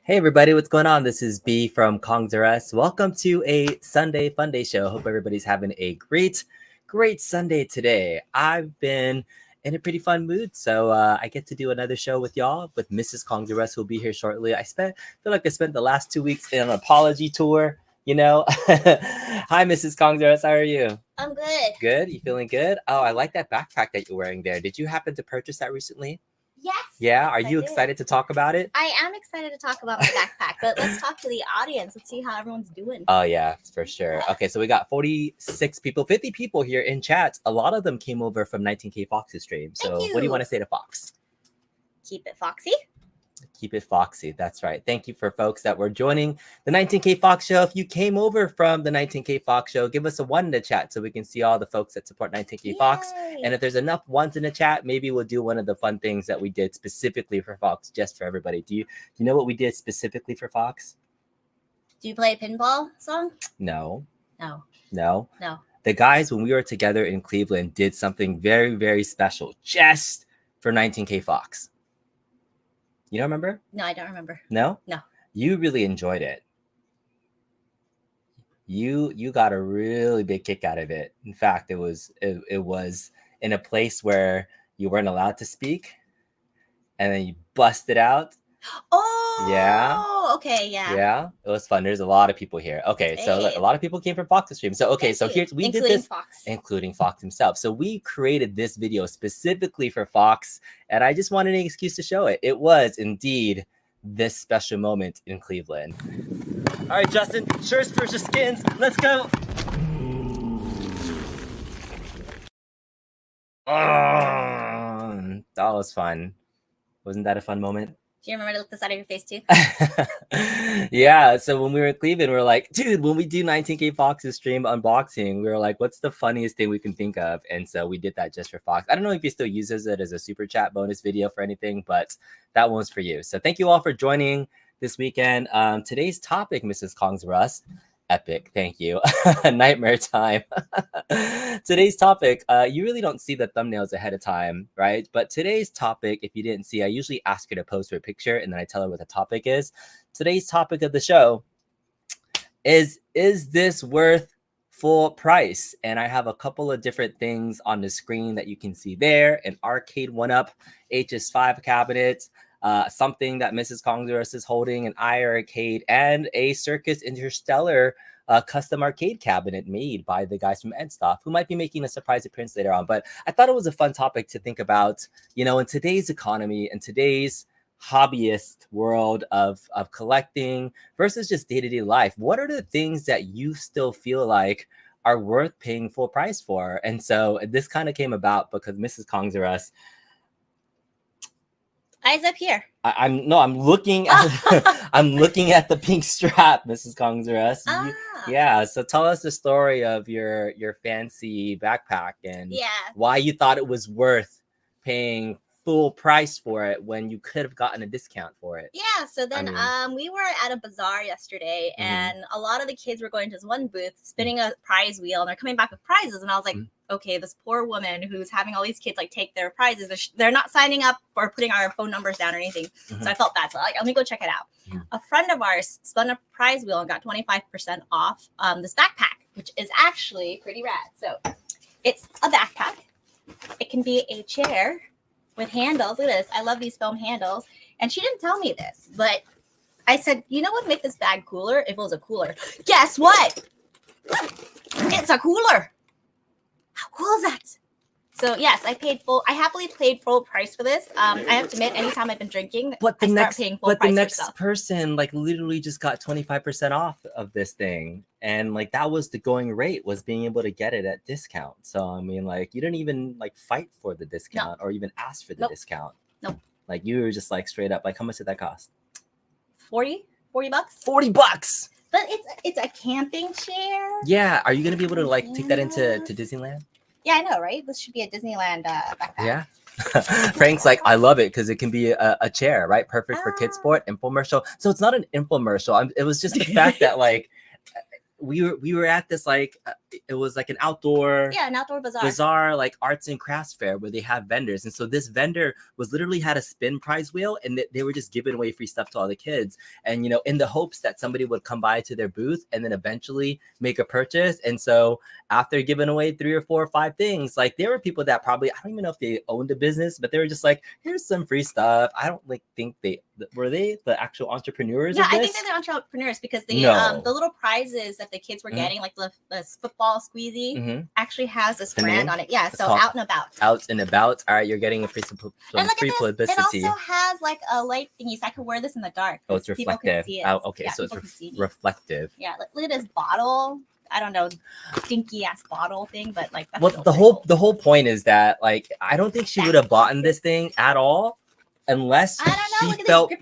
Hey everybody, what's going on? This is B from Kong's R Us. Welcome to a Sunday Funday show. Hope everybody's having a great Sunday today. I've been in a pretty fun mood, so I get to do another show with y'all with Mrs. Kong's R Us, who'll be here shortly. I feel like I spent the last 2 weeks in an apology tour. You know. Hi, Mrs. Kong's R Us. How are you? I'm good. Good. You feeling good? Oh, I like that backpack that you're wearing there. Did you happen to purchase that recently? Yes. Yeah. Yes, Are you excited to talk about it? I am excited to talk about my backpack, but let's talk to the audience. Let's see how everyone's doing. Oh, yeah, for sure. Okay, so we got 46 people, 50 people here in chat. A lot of them came over from 19K Fox's stream. So what do you want to say to Fox? Keep it foxy. Keep it foxy. That's right. Thank you for folks that were joining the 19K Fox show. If you came over from the 19K Fox show, give us a 1 in the chat so we can see all the folks that support 19K Fox. And if there's enough 1s in the chat, maybe we'll do one of the fun things that we did specifically for Fox, just for everybody. Do you know what we did specifically for Fox? Do you play a pinball song? No. No. The guys, when we were together in Cleveland, did something very, very special just for 19K Fox. You don't remember? No, I don't remember. No? No. You really enjoyed it. You got a really big kick out of it. In fact, it was in a place where you weren't allowed to speak, and then you busted out. Oh, yeah. Okay, yeah. Yeah, it was fun. There's a lot of people here. Okay, so look, a lot of people came from Fox's stream. So okay, so here we did this, including Fox himself. So we created this video specifically for Fox, and I just wanted an excuse to show it. It was indeed this special moment in Cleveland. All right, Justin, shirts versus skins. Let's go. Oh, that was fun. Wasn't that a fun moment? Do you remember to look this out of your face too? Yeah, so when we were in Cleveland, we were like, dude, when we do 19K Fox's stream unboxing, we were like, what's the funniest thing we can think of? And so we did that just for Fox. I don't know if he still uses it as a super chat bonus video for anything, but that one's for you. So thank you all for joining this weekend. Today's topic, Mrs. Kong's R Us, epic, thank you. Nightmare time. Today's topic, you really don't see the thumbnails ahead of time, right? But today's topic, if you didn't see, I usually ask her to post her picture and then I tell her what the topic is. Today's topic of the show is this worth full price? And I have a couple of different things on the screen that you can see there. An Arcade1Up HS5 cabinet, something that Mrs. Kong's R Us is holding, an iArcade, and a Circus Interstellar custom arcade cabinet made by the guys from Ettinsoft, who might be making a surprise appearance later on. But I thought it was a fun topic to think about, you know, in today's economy, in today's hobbyist world of collecting versus just day-to-day life. What are the things that you still feel like are worth paying full price for? And so this kind of came about because Mrs. Kong's R Us, eyes up here. I'm looking at I'm looking at the pink strap, Mrs. Kong's R Us. Yeah, so tell us the story of your fancy backpack and why you thought it was worth paying full price for it when you could have gotten a discount for it. Yeah, so then we were at a bazaar yesterday, and a lot of the kids were going to this one booth spinning a prize wheel, and they're coming back with prizes, and I was like, okay, this poor woman who's having all these kids like take their prizes, they're not signing up or putting our phone numbers down or anything. So I felt bad, so like, let me go check it out. A friend of ours spun a prize wheel and got 25% off this backpack, which is actually pretty rad. So it's a backpack. It can be a chair with handles. Look at this. I love these foam handles. And she didn't tell me this, but I said, you know what would make this bag cooler? If it was a cooler. Guess what? It's a cooler. How cool is that? So yes, I happily paid full price for this. I have to admit, anytime I've been drinking, But I start paying full price the for next stuff. person like literally just got 25% off of this thing. And like that was the going rate, was being able to get it at discount. So I mean, like you didn't even like fight for the discount or even ask for the discount. Nope. Like you were just like straight up like, how much did that cost? $40 bucks. $40. But it's a camping chair. Yeah. Are you gonna be able to like take that into Disneyland? Yeah, I know, right? This should be a Disneyland backpack. Yeah. Frank's like, I love it because it can be a chair, right? Perfect for kid sport, infomercial. So it's not an infomercial. It was just the fact that like we were at this like it was like an outdoor bazaar like arts and crafts fair where they have vendors, and so this vendor was literally had a spin prize wheel, and they were just giving away free stuff to all the kids, and in the hopes that somebody would come by to their booth and then eventually make a purchase. And so after giving away 3 or 4 or 5 things, like there were people that probably, I don't even know if they owned a business, but they were just like, here's some free stuff. I don't like think were they the actual entrepreneurs. I think they're the entrepreneurs because the little prizes that the kids were getting, like the football squeezy, actually has this brand on it. Yeah, so Out and About. Out and About. All right, you're getting a free publicity. It also has like a light thingy, so I could wear this in the dark. Oh, it's reflective. Oh, okay, so it's reflective. Yeah, look at this bottle. I don't know, stinky ass bottle thing, but like that's the whole point is that like I don't think she would have bought this thing at all unless she felt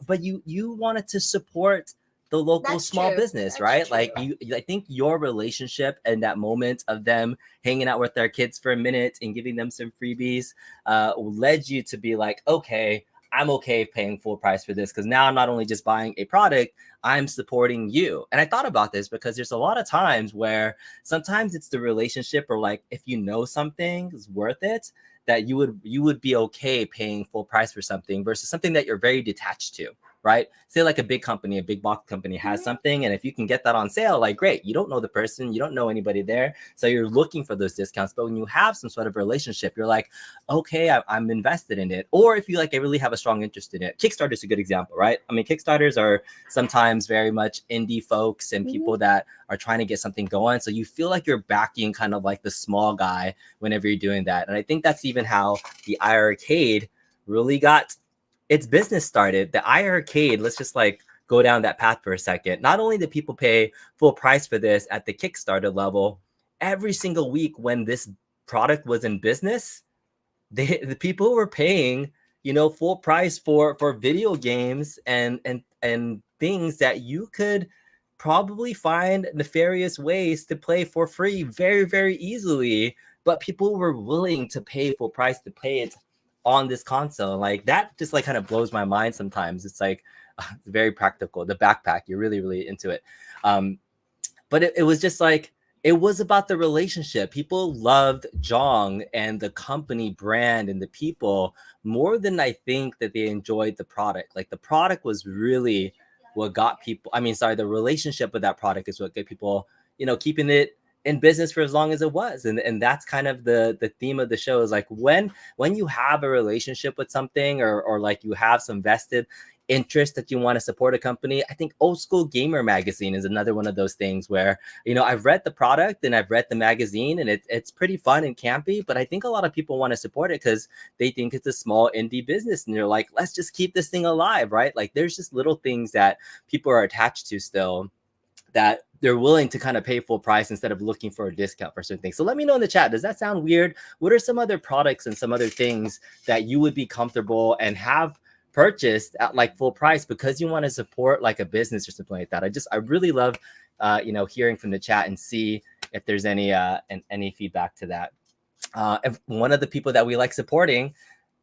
but you wanted to support the local small business, right? Like I think your relationship and that moment of them hanging out with their kids for a minute and giving them some freebies led you to be like, okay, I'm okay paying full price for this because now I'm not only just buying a product, I'm supporting you. And I thought about this because there's a lot of times where sometimes it's the relationship or like if you know something is worth it, that you would be okay paying full price for something versus something that you're very detached to, right? Say like a big company, a big box company has something, and if you can get that on sale, like great, you don't know the person, you don't know anybody there, so you're looking for those discounts. But when you have some sort of relationship, you're like, okay, I'm invested in it. Or if you like, I really have a strong interest in it. Kickstarter is a good example, right? I mean, Kickstarters are sometimes very much indie folks and people that are trying to get something going. So you feel like you're backing kind of like the small guy whenever you're doing that. And I think that's even how the Arcade really got its business started. The Arcade, let's just like go down that path for a second. Not only did people pay full price for this at the Kickstarter level, every single week when this product was in business, the people were paying, full price for video games and things that you could probably find nefarious ways to play for free very, very easily. But people were willing to pay full price to play it on this console. Like that just like kind of blows my mind sometimes. It's like it's very practical. The backpack, you're really, really into it. But it was just like, it was about the relationship. People loved Jong and the company brand and the people more than I think that they enjoyed the product. Like the product was really what got people, the relationship with that product is what got people, keeping it in business for as long as it was. And that's kind of the theme of the show is like when you have a relationship with something or like you have some vested interest that you want to support a company. I think Old School Gamer magazine is another one of those things where, I've read the product and I've read the magazine and it's pretty fun and campy, but I think a lot of people want to support it because they think it's a small indie business and they're like, let's just keep this thing alive, right? Like there's just little things that people are attached to still that they're willing to kind of pay full price instead of looking for a discount for certain things. So let me know in the chat, does that sound weird? What are some other products and some other things that you would be comfortable and have purchased at like full price because you want to support like a business or something like that? I really love, hearing from the chat and see if there's any feedback to that. If one of the people that we like supporting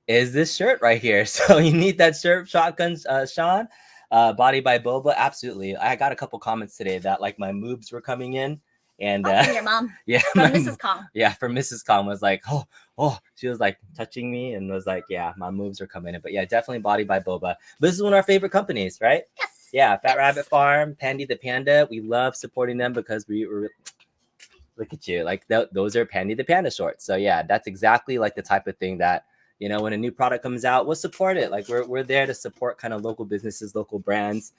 is this shirt right here. So you need that shirt, Shotgun Sean. Body by Boba, absolutely. I got a couple comments today that like my moves were coming in, and from your mom, yeah, from Mrs. Kong, yeah, from Mrs. Kong was like, oh, she was like touching me and was like, yeah, my moves are coming in. But yeah, definitely Body by Boba. But this is one of our favorite companies, right? Yes. Yeah, Fat Rabbit Farm, Pandy the Panda. We love supporting them because we were. Look at you, like those are Pandy the Panda shorts. So yeah, that's exactly like the type of thing that You know, when a new product comes out, we'll support it. Like we're there to support kind of local businesses, local brands.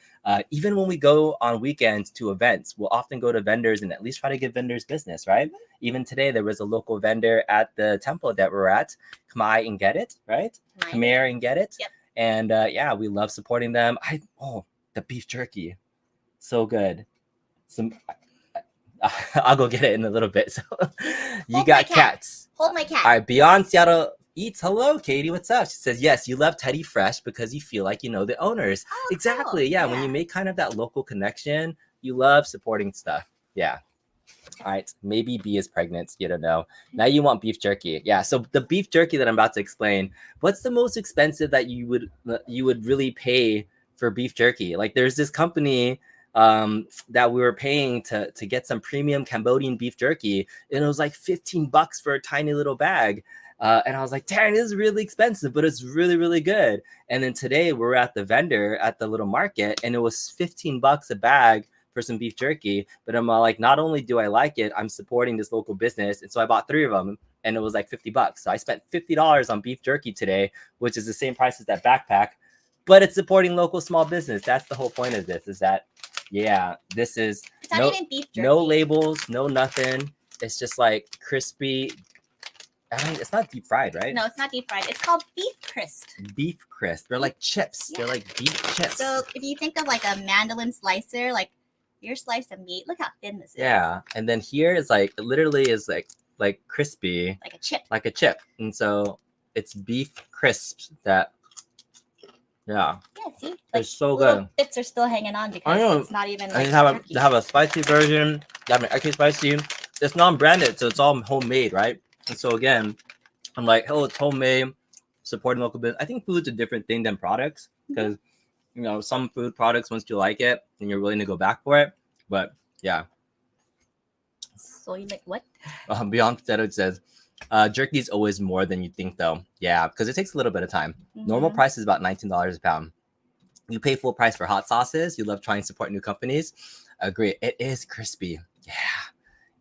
Even when we go on weekends to events, we'll often go to vendors and at least try to give vendors business, right? Even today, there was a local vendor at the temple that we're at, Kamai and Get It, right? Khmer and Get It. Yep. And yeah, we love supporting them. The beef jerky, so good. I'll go get it in a little bit. So you got cats. Hold my cat. All right, Beyond Seattle Eats. Hello, Katie. What's up? She says, yes, you love Teddy Fresh because you feel like you know the owners. Oh, exactly. Cool. Yeah, when you make kind of that local connection, you love supporting stuff. Yeah. All right, maybe B is pregnant. You don't know. Now you want beef jerky. Yeah. So the beef jerky that I'm about to explain, what's the most expensive that you would really pay for beef jerky? Like there's this company that we were paying to get some premium Cambodian beef jerky, and it was like $15 for a tiny little bag. And I was like, dang, this is really expensive, but it's really, really good. And then today we're at the vendor at the little market, and it was $15 a bag for some beef jerky. But I'm like, not only do I like it, I'm supporting this local business. And so I bought 3 of them, and it was like $50. So I spent $50 on beef jerky today, which is the same price as that backpack, but it's supporting local small business. That's the whole point of this, is that, yeah, this is it's not even beef jerky. No labels, no nothing. It's just like crispy. I mean, it's not deep fried, right? No, it's not deep fried. It's called beef crisp. Beef crisp. They're like chips. Yeah. They're like beef chips. So if you think of like a mandolin slicer, like your slice of meat, look how thin this is. Yeah, and then here is like, it literally is like crispy. Like a chip. Like a chip. And so it's beef crisps that, yeah. Yeah, see? Like, it's so good. Bits are still hanging on because it's not even like they have a spicy version. They have an extra spicy. It's non-branded, so it's all homemade, right? And so again, I'm like, oh, it's homemade, supporting local business. I think food's a different thing than products, because you know, some food products, once you like it and you're willing to go back for it. But yeah. So you like what? Beyond Seto says, jerky is always more than you think, though. Yeah, because it takes a little bit of time. Normal price is about $19 a pound. You pay full price for hot sauces. You love trying to support new companies. Agree. It is crispy. Yeah,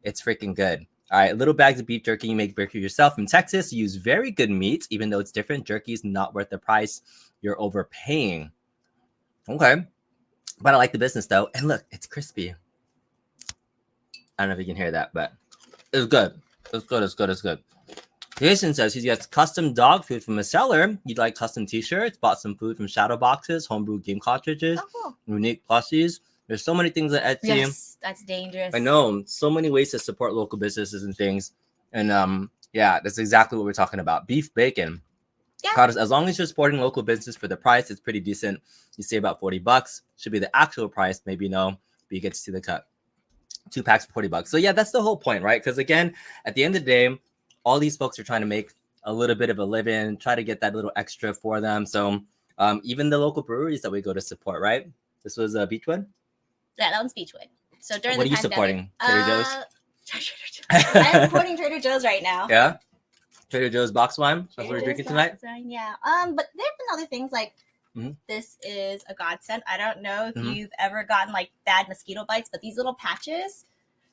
it's freaking good. All right, little bags of beef jerky. You make jerky yourself in Texas. You use very good meat, even though it's different. Jerky is not worth the price you're overpaying. Okay, but I like the business though. And look, it's crispy. I don't know if you can hear that, but it's good. It's good. It's good. It's good. Jason says he gets custom dog food from a seller. You'd like custom t-shirts, bought some food from shadow boxes, homebrew game cartridges, unique plushies. There's so many things on Etsy. Yes, that's dangerous. I know, so many ways to support local businesses and things. And yeah, that's exactly what we're talking about. Beef bacon. Yeah. As long as you're supporting local business for the price, it's pretty decent. You save about $40. Should be the actual price, maybe no, but you get to see the cut. 2 packs for $40. So yeah, that's the whole point, right? Because again, at the end of the day, all these folks are trying to make a little bit of a living, try to get that little extra for them. So even the local breweries that we go to support, right? This was Beechwood. Yeah, that one's Beechwood. So during what the are you pandemic, supporting? Trader Joe's? I'm supporting Trader Joe's right now. Yeah? Trader Joe's box wine? That's what we're drinking tonight? Wine, yeah. But there have been other things like this is a godsend. I don't know if you've ever gotten like bad mosquito bites, but these little patches,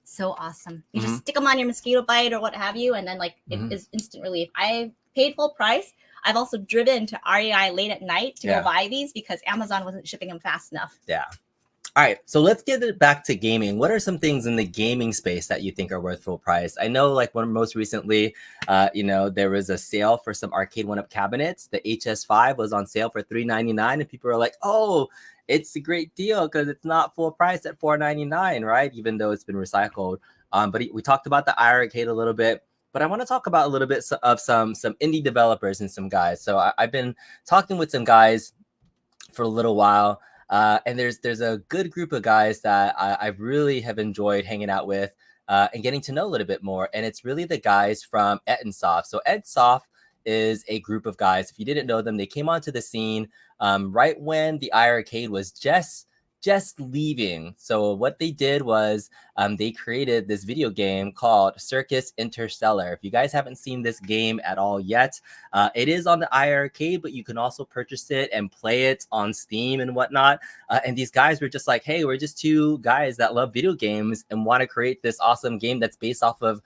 so awesome. You just stick them on your mosquito bite or what have you, and then like it is instant relief. I paid full price. I've also driven to REI late at night to go buy these because Amazon wasn't shipping them fast enough. Yeah. All right, so let's get it back to gaming. What are some things in the gaming space that you think are worth full price? I know, like most recently, there was a sale for some Arcade1Up cabinets. The HS5 was on sale for $399, and people are like, "Oh, it's a great deal because it's not full price at $499, right?" Even though it's been recycled. But we talked about the iArcade a little bit. But I want to talk about a little bit of some indie developers and some guys. So I've been talking with some guys for a little while. And there's a good group of guys that I really have enjoyed hanging out with and getting to know a little bit more. And it's really the guys from Ettinsoft. So Ettinsoft is a group of guys. If you didn't know them, they came onto the scene right when the iArcade was just leaving. So what they did was they created this video game called Circus Interstellar. If you guys haven't seen this game at all yet, it is on the iArcade, but you can also purchase it and play it on Steam and whatnot. And these guys were just like, hey, we're just 2 guys that love video games and want to create this awesome game that's based off of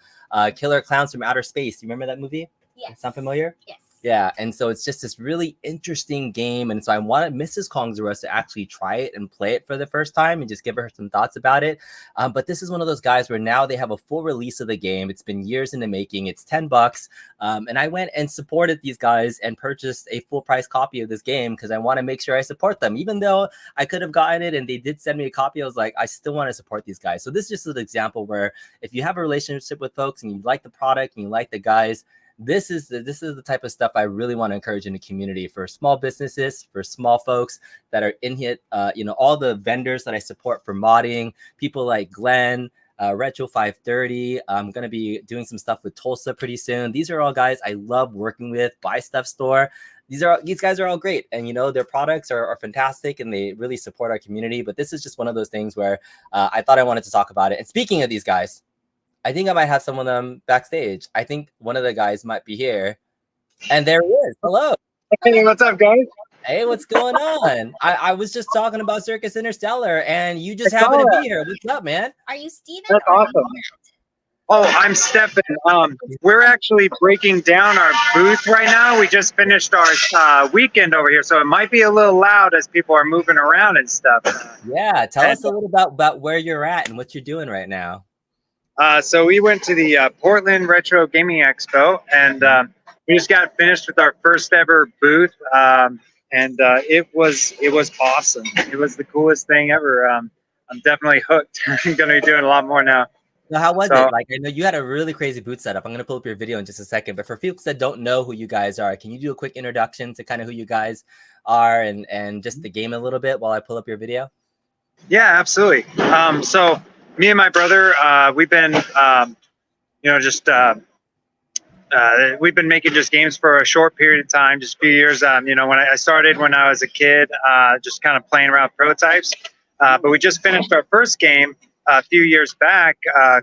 Killer Clowns from Outer Space. You remember that movie? Yes. Sound familiar? Yes. Yeah, and so it's just this really interesting game, and so I wanted Mrs. Kongzarus to actually try it and play it for the first time and just give her some thoughts about it. But this is one of those guys where now they have a full release of the game. It's been years in the making. It's $10, and I went and supported these guys and purchased a full price copy of this game because I want to make sure I support them. Even though I could have gotten it and they did send me a copy, I was like, I still want to support these guys. So this is just an example where if you have a relationship with folks and you like the product and you like the guys, this is the type of stuff I really want to encourage in the community for small businesses, for small folks that are in it. All the vendors that I support for modding, people like Glenn, Retro 530. I'm going to be doing some stuff with Tulsa pretty soon. These are all guys I love working with. Buy Stuff Store. These guys are all great, and their products are fantastic, and they really support our community. But this is just one of those things where I thought I wanted to talk about it. And speaking of these guys, I think I might have some of them backstage. I think one of the guys might be here. And there he is. Hello. Hey, what's up, guys? Hey, what's going on? I was just talking about Circus Interstellar, and you just happen to be here. What's up, man? Are you Steven? That's awesome. Oh, I'm Stefan. We're actually breaking down our booth right now. We just finished our weekend over here, so it might be a little loud as people are moving around and stuff. Yeah, tell us a little about where you're at and what you're doing right now. So we went to the Portland Retro Gaming Expo, and we just got finished with our first ever booth, and it was awesome. It was the coolest thing ever. I'm definitely hooked. I'm going to be doing a lot more now. So how was it? Like, I know you had a really crazy booth setup. I'm going to pull up your video in just a second, but for folks that don't know who you guys are, can you do a quick introduction to kind of who you guys are and just the game a little bit while I pull up your video? Yeah, absolutely. So me and my brother, we've been, we've been making just games for a short period of time, just a few years. When I started when I was a kid, just kind of playing around with prototypes. But we just finished our first game a few years back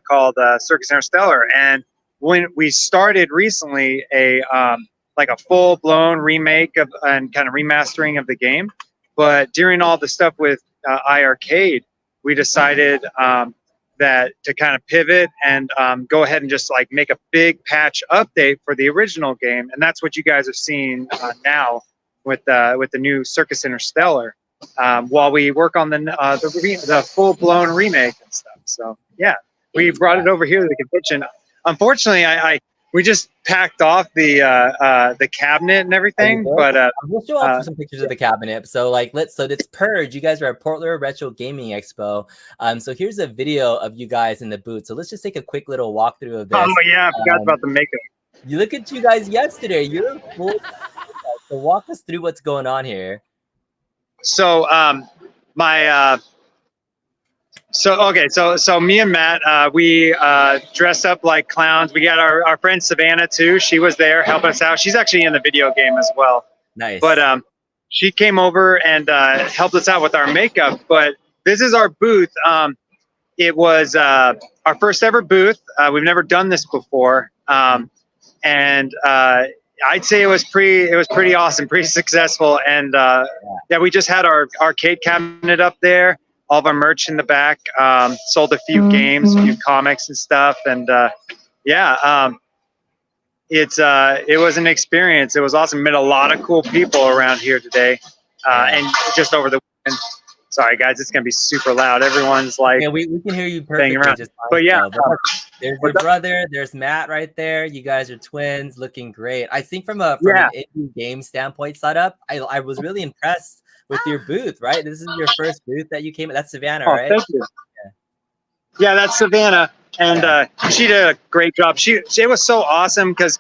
called Circus Interstellar. And when we started recently a full-blown remake and kind of remastering of the game. But during all the stuff with iArcade, we decided that to kind of pivot and go ahead and just like make a big patch update for the original game, and that's what you guys are seeing now with the new Circus Interstellar, while we work on the full-blown remake and stuff. So yeah, we brought it over here to the convention. Unfortunately, we just packed off the cabinet and everything, but we'll show off some pictures of the cabinet. So it's Purge. You guys are at Portland Retro Gaming Expo. So here's a video of you guys in the booth. So let's just take a quick little walkthrough of this. Oh yeah, I forgot about the makeup. You look at you guys yesterday. You're full. So walk us through what's going on here. So So me and Matt, we dressed up like clowns. We got our friend Savannah too. She was there helping us out. She's actually in the video game as well. Nice. But she came over and helped us out with our makeup. But this is our booth. It was our first ever booth. We've never done this before, and I'd say it was pretty awesome, pretty successful. And yeah, we just had our arcade cabinet up there. All of our merch in the back, sold a few games, a few comics and stuff, and it was an experience. It was awesome. Met a lot of cool people around here today, and just over the weekend. Sorry guys, it's gonna be super loud. Everyone's like, yeah, we can hear you perfectly. But yeah, there's your brother. There's Matt right there. You guys are twins, looking great. I think from an indie game standpoint setup, I was really impressed with your booth, right? This is your first booth that you came at. That's Savannah, right? Thank you. Yeah, that's Savannah, and she did a great job. It was so awesome because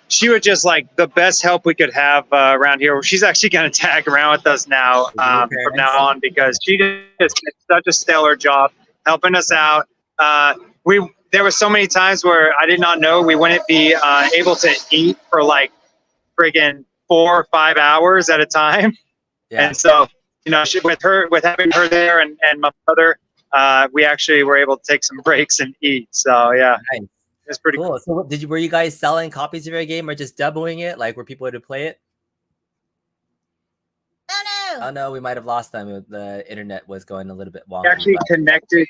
she was just like the best help we could have around here. She's actually going to tag around with us now from now on because she did such a stellar job helping us out. There were so many times where I did not know we wouldn't be able to eat for like friggin' 4 or 5 hours at a time. Yeah. And so, with having her there and my brother, we actually were able to take some breaks and eat. So yeah, nice. It's pretty cool. So were you guys selling copies of your game or just demoing it? Like, were people able to play it? Oh no, we might have lost them. The internet was going a little bit wonky. We actually connected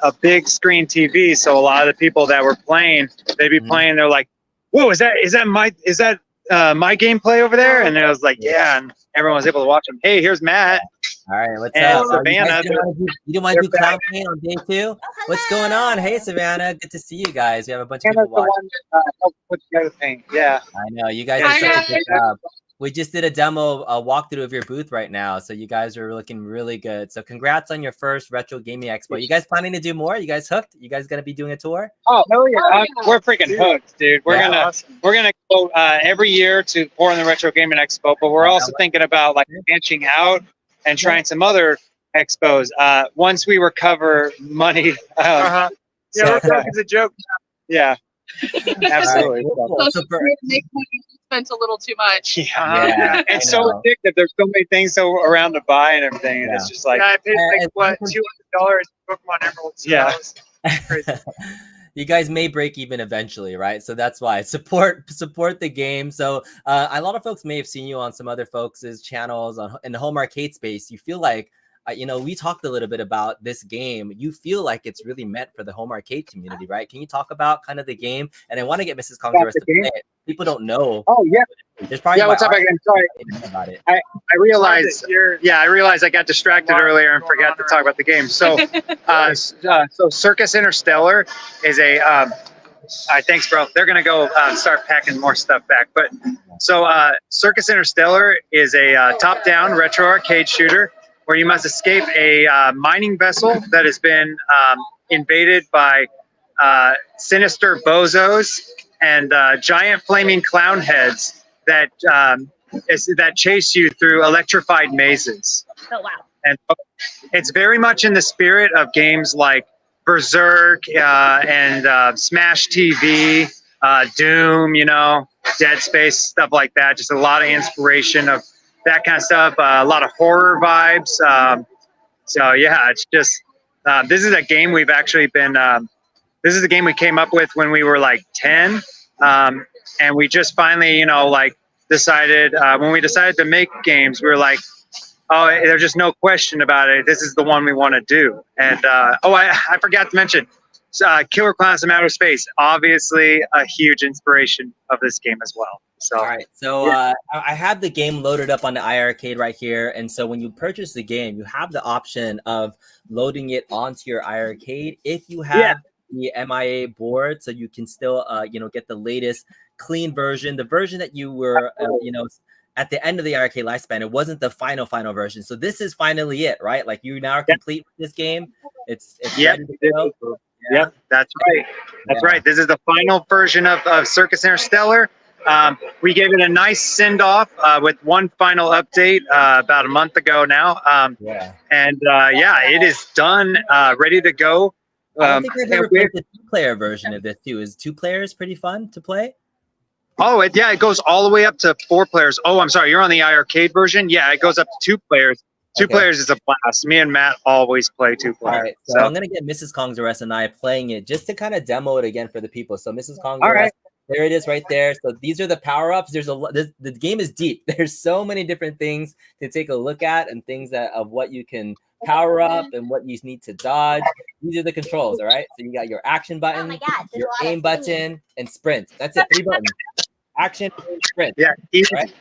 a big screen TV, so a lot of the people that were playing, they'd be playing. They're like, "Whoa, is that my gameplay over there? And I was like, yeah, and everyone was able to watch them. Hey, here's Matt. All right, what's And up? Savannah, You didn't want to do they're clown back. paint on day 2? Oh, What's going on? Hey, Savannah, good to see you guys. We have a bunch of Savannah's people the watching. one that helped put together paint. Yeah. I know you guys Hi, did such a guys. good job. We just did a demo, a walkthrough of your booth right now, so you guys are looking really good. So congrats on your first retro gaming expo. You guys planning to do more? You guys hooked? You guys gonna be doing a tour? Oh hell yeah! We're freaking hooked, dude. We're Yeah. gonna go every year to Portland Retro Gaming Expo, but we're also thinking about like branching out and trying some other expos. Once we recover money. Yeah, we're broke as a joke. Yeah. Absolutely. So for- make money spent a little too much. Yeah. I It's so know. addictive. There's so many things around to buy and everything, and Yeah. it's just like, Yeah, I paid like and- what $200 Pokemon Emeralds. So Yeah. that was crazy. You guys may break even eventually, right? So that's why support the game. So a lot of folks may have seen you on some other folks' channels in the home arcade space. You feel like we talked a little bit about this game. You feel like it's really meant for the home arcade community, right? Can you talk about kind of the game? And I want to get Mrs. Congress to play it. People don't know. oh yeah, There's probably what's up again? Sorry, about it. I realized. You're Yeah, I realized I got distracted earlier and forgot to talk about the game. So, so Circus Interstellar is a. All right, thanks, bro. They're gonna go start packing more stuff back. But so Circus Interstellar is a top-down retro arcade shooter where you must escape a mining vessel that has been invaded by sinister bozos and giant flaming clown heads that that chase you through electrified mazes. Oh wow. And it's very much in the spirit of games like Berserk and Smash TV, Doom, Dead Space, stuff like that. Just a lot of inspiration of that kind of stuff. A lot of horror vibes. So yeah, it's just this is a game we've actually been. This is a game we came up with when we were like 10, and we just finally, decided when we decided to make games, we were like, oh, there's just no question about it. This is the one we want to do. And I forgot to mention, Killer Clowns from Outer Space, obviously a huge inspiration of this game as well. So, All right, so I have the game loaded up on the iArcade right here, and so when you purchase the game, you have the option of loading it onto your iArcade if you have the MIA board, so you can still get the latest clean version, the version that you were at the end of the arcade lifespan. It wasn't the final version, so this is finally it, right? Like you now are complete with this game. It's ready to go. Yep, that's right. That's right. This is the final version of Circus Interstellar. We gave it a nice send-off with one final update about a month ago now. And it is done, ready to go. I don't think we've ever played the 2-player version of this too. Is 2 players pretty fun to play? Oh, it goes all the way up to 4 players. Oh, I'm sorry, you're on the iArcade version? Yeah, it goes up to 2 players. Two players is a blast. Me and Matt always play 2 players. All right, so I'm gonna get Mrs. Kongzarest and I playing it just to kind of demo it again for the people. So Mrs. Kongzarest, there it is right there. So these are the power-ups. There's the game is deep. There's so many different things to take a look at and things of what you can power up and what you need to dodge. These are the controls, all right? So you got your action button, Oh my God, there's your a lot aim of button, and sprint. That's it, 3 buttons. Action, sprint. Yeah, easy. Right?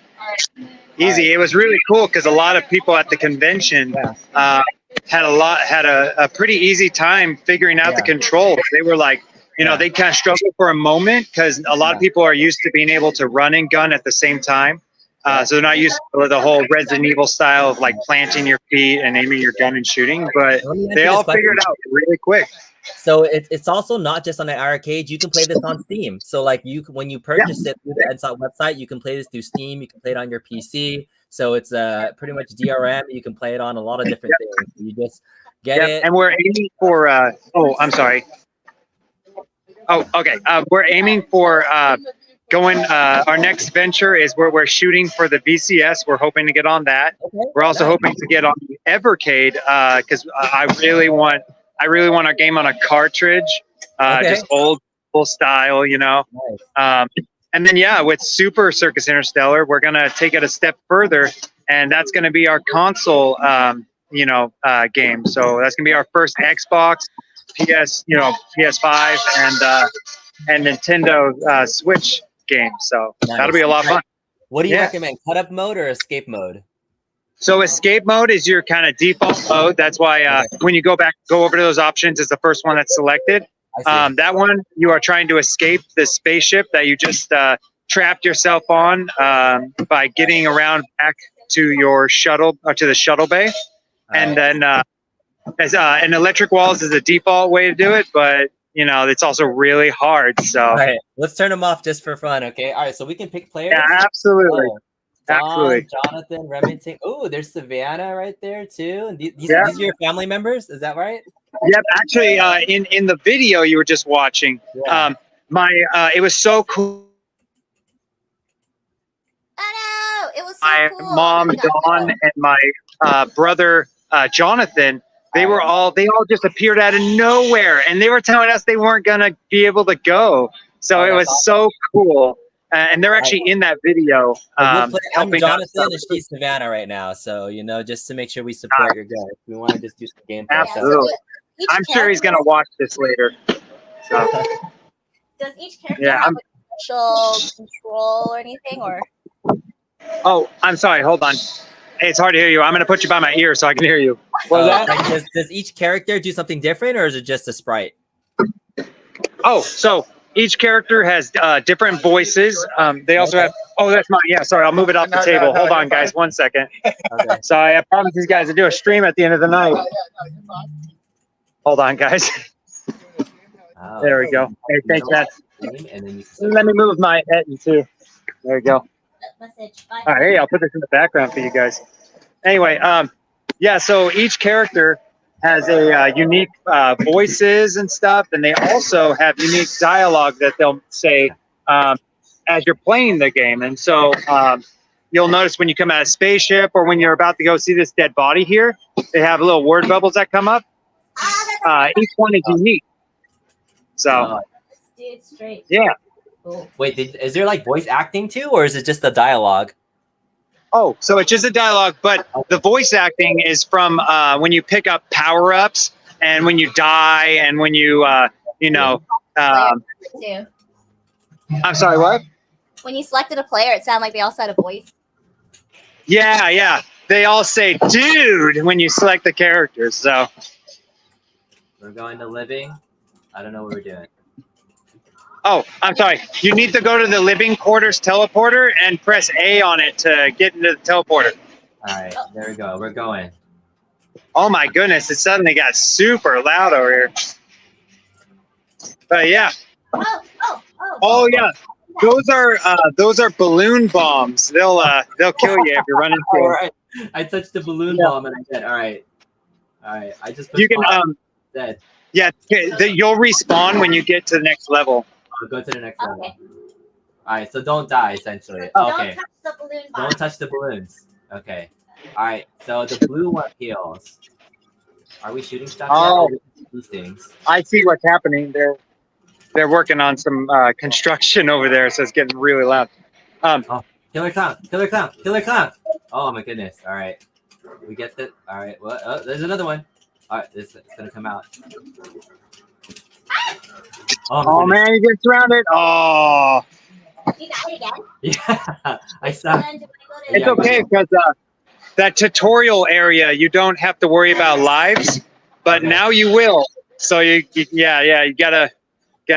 Easy. It was really cool because a lot of people at the convention had a pretty easy time figuring out the controls. They were like, they kind of struggled for a moment because a lot of people are used to being able to run and gun at the same time. So they're not used to the whole Resident Evil style of like planting your feet and aiming your gun and shooting, but they all figured it out really quick. So it's also not just on the arcade. You can play this on Steam. So like when you purchase it through the Ettinsoft website, you can play this through Steam. You can play it on your PC. So it's pretty much DRM. You can play it on a lot of different things. You just get it. And we're aiming for. I'm sorry. Oh, okay. We're aiming for going. Our next venture is where we're shooting for the VCS. We're hoping to get on that. Okay. We're also hoping to get on the Evercade because I really want our game on a cartridge, just old school style, Nice. And then, with Super Circus Interstellar, we're going to take it a step further, and that's going to be our console, game. So that's going to be our first Xbox, PS5, and Nintendo Switch game. So that'll be a lot of fun. What do you Yeah. recommend? Cut up mode or escape mode? So escape mode is your kind of default mode. That's why when you go over to those options, it's the first one that's selected. I see. That one, you are trying to escape the spaceship that you just trapped yourself on by getting around back to your shuttle or to the shuttle bay. And then as and electric walls is the default way to do it, but you know it's also really hard. So All right, let's turn them off just for fun, okay? All right, so we can pick players. yeah, absolutely. Oh, Don, Absolutely. Jonathan, Remington. Oh, there's Savannah right there too. And these Yeah. are your family members, is that right? Yep. Actually, in the video you were just watching, Yeah. it was so cool. Oh no, it was so My cool. mom Oh my God. Dawn and my brother Jonathan, they all just appeared out of nowhere, and they were telling us they weren't gonna be able to go. So Oh, it was that's so cool, and they're actually in that video I'm helping Jonathan us. and she's Savannah right now, so you know, just to make sure we support your guys, we want to just do some gameplay. Yeah, Absolutely. each I'm sure he's gonna character- watch this later. So Does each character Yeah, have a special control or anything, or? oh, I'm sorry. Hold on. Hey, it's hard to hear you. I'm gonna put you by my ear so I can hear you. What was that? Like, does each character do something different, or is it just a sprite? Oh, so each character has different voices. They also have. Oh, that's mine. Yeah, sorry. I'll move it off the table. Hold on, guys. 1 second. Okay. Sorry, I promised these guys to do a stream at the end of the night. Hold on, guys. Oh, There we go. Hey, thanks, Matt. and then you can Let me move my Ettin too. There we go. Message. Bye. All right, hey, I'll put this in the background for you guys. Anyway, yeah. So each character has a unique voices and stuff, and they also have unique dialogue that they'll say as you're playing the game. And so you'll notice when you come out of a spaceship or when you're about to go see this dead body here, they have little word bubbles that come up. Each one is unique. So Dude, straight. yeah. Cool. Wait, is there like voice acting too, or is it just the dialogue? Oh, so it's just a dialogue, but the voice acting is from when you pick up power-ups and when you die and when you, you know, Too. I'm sorry, what? When you selected a player, it sounded like they also had a voice. Yeah, yeah. They all say, dude, when you select the characters. So, We're going to living. I don't know what we're doing. oh, I'm sorry. You need to go to the living quarters teleporter and press A on it to get into the teleporter. All right, there we go. We're going. Oh my goodness, it suddenly got super loud over here. But yeah. Oh yeah. Those are balloon bombs. They'll kill you if you run into All them. right, I touched the balloon Yeah. bomb and I did. All right. I just put You can dead. yeah, you'll respawn when you get to the next level. I'll go to the next level. Okay. All right, so don't die essentially. Don't Okay, touch the balloon don't box. touch the balloons. Okay. All right, so the blue one heals. Are we shooting stuff? Oh. These things. I see what's happening. They're working on some construction over there, so it's getting really loud. Killer clown! Killer clown! Killer clown! Oh my goodness! All right, we get that. All right, well, oh, there's another one. All right, it's gonna come out. Oh, my Oh man, you get surrounded. Oh, You got it again. goodness. Yeah, I saw. And then do I go to- it's Yeah, okay because that tutorial area you don't have to worry about lives, but Okay. now you will. So you gotta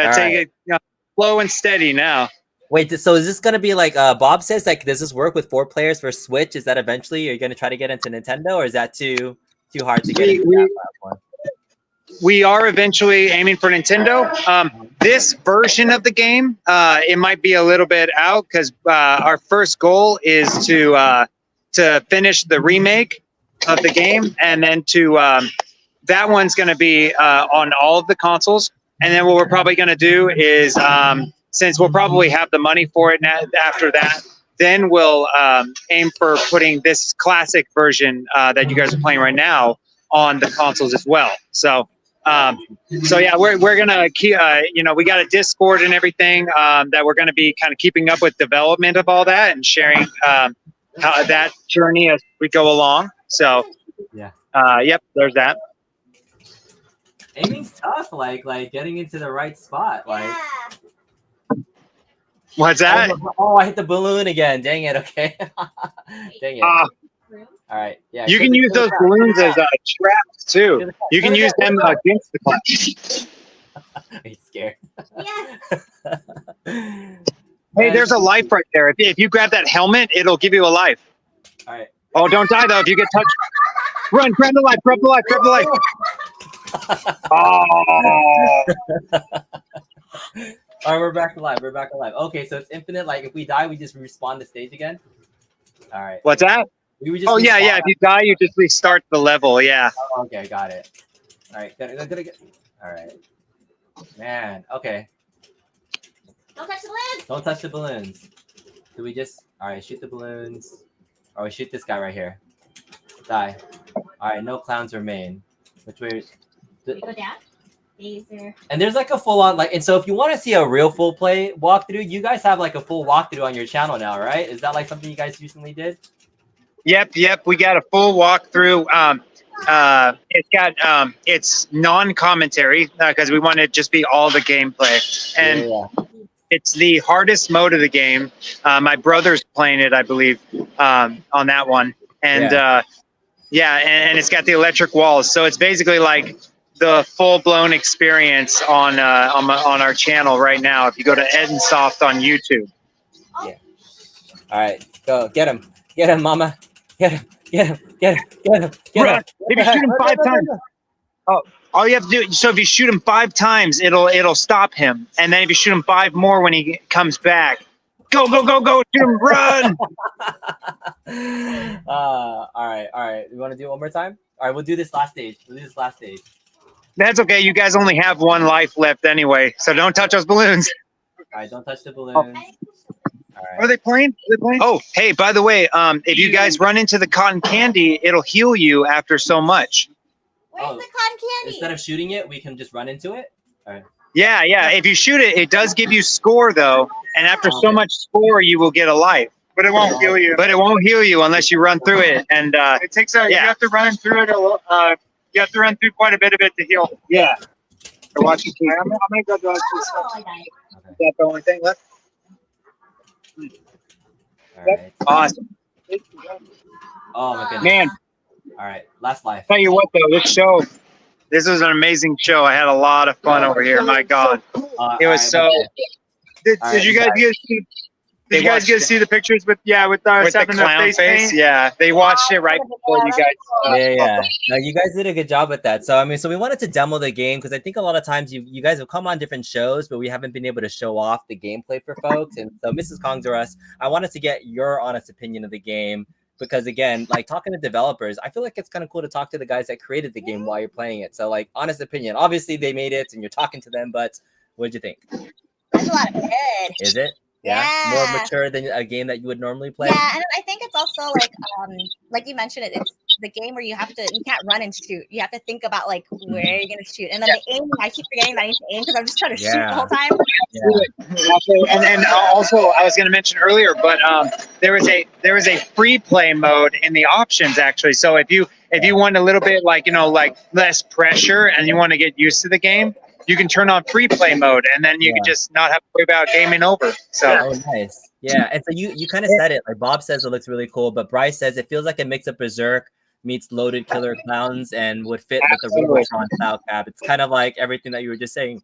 All take right. it slow and steady now. Wait, so is this gonna be like Bob says? Like, does this work with 4 players for Switch? Is that eventually you're gonna try to get into Nintendo, or is that too hard to get into that platform? We are eventually aiming for Nintendo. This version of the game, it might be a little bit out because our first goal is to finish the remake of the game, and then that one's going to be on all of the consoles. And then what we're probably going to do is, since we'll probably have the money for it after that, then we'll aim for putting this classic version that you guys are playing right now on the consoles as well. So yeah, we're gonna keep. We got a Discord and everything that we're gonna be kind of keeping up with development of all that and sharing how that journey as we go along. So Yeah. Yep, there's that. Aiming's tough. Like getting into the right spot. Like, Yeah. What's that? Oh, I hit the balloon again. Dang it. Okay. Dang it. All right. Yeah. You can use those balloons as traps too. You can use them against the class. Are you scared? Yes. Hey, there's a life right there. If you grab that helmet, it'll give you a life. All right. Oh, don't die though. If you get touched, run, grab the life, grab the life, grab the life. Oh. All right, we're back alive. We're back alive. Okay, so it's infinite. Like if we die, we just respawn the stage again. All right. What's that? We would just Oh yeah, yeah. If you die, you just restart the level. Yeah. Oh, okay, got it. All right, gotta. All right. Man, okay. Don't touch the balloons. Don't touch the balloons. Do we just? All right, shoot the balloons. Or we shoot this guy right here. Die. All right, no clowns remain. Which way? We go down. Laser. And there's like a full on and so if you want to see a real full play walkthrough, you guys have like a full walkthrough on your channel now, right? Is that like something you guys recently did? Yep. We got a full walkthrough. It's got it's non-commentary because we want to just be all the gameplay, and it's the hardest mode of the game. My brother's playing it, I believe, on that one, and and it's got the electric walls, so it's basically like the full-blown experience on our channel right now. If you go to Ettinsoft on YouTube. Yeah. All right, go get him, mama, get him. Run. If you shoot him 5 times, all you have to do. So if you shoot him 5 times, it'll stop him, and then if you shoot him 5 more when he comes back, go, shoot him, run. All right. You want to do it one more time? All right, we'll do this last stage. That's okay. You guys only have 1 life left anyway, so don't touch those balloons. All right, don't touch the balloons. All right. Are they playing? Oh, hey, by the way, if you guys run into the cotton candy, it'll heal you after so much. Where's the cotton candy? Instead of shooting it, we can just run into it. All right. Yeah. If you shoot it, it does give you score though, and after so much score, you will get a life. But it won't heal you. But it won't heal you unless you run through it, and It takes you have to run through it. You have to run through quite a bit of it to heal. yeah. I'm gonna go do this. Oh, I died. Is that the only thing left? All right. Awesome. Oh my goodness. Man, All right, last life. tell you what though, this was an amazing show. I had a lot of fun over here. My God, it was so. Did you guys They get to see the pictures with our with the seven clown face face? paint? Yeah, they watched it right before you guys. Yeah. No, you guys did a good job with that. So I mean, we wanted to demo the game because I think a lot of times you guys have come on different shows, but we haven't been able to show off the gameplay for folks. And so, Mrs. Kongs or us, I wanted to get your honest opinion of the game because again, like talking to developers, I feel like it's kind of cool to talk to the guys that created the game while you're playing it. So, like, honest opinion. Obviously, they made it, and you're talking to them, but what did you think? That's a lot of good. Is it? Yeah. More mature than a game that you would normally play. Yeah, and I think it's also like you mentioned it's the game where you can't run and shoot. You have to think about like where you're gonna shoot, and then the aim. I keep forgetting that I need to aim because I'm just trying to shoot the whole time. And also, I was going to mention earlier, but there was a free play mode in the options actually. So if you want a little bit like less pressure and you want to get used to the game, you can turn on free play mode, and then you can just not have to worry about gaming over. So nice. Yeah, and so you kind of said it. Like Bob says, it looks really cool, but Bryce says it feels like a mix of Berserk meets Loaded Killer Clowns and would fit with the Robotron style cap. It's kind of like everything that you were just saying.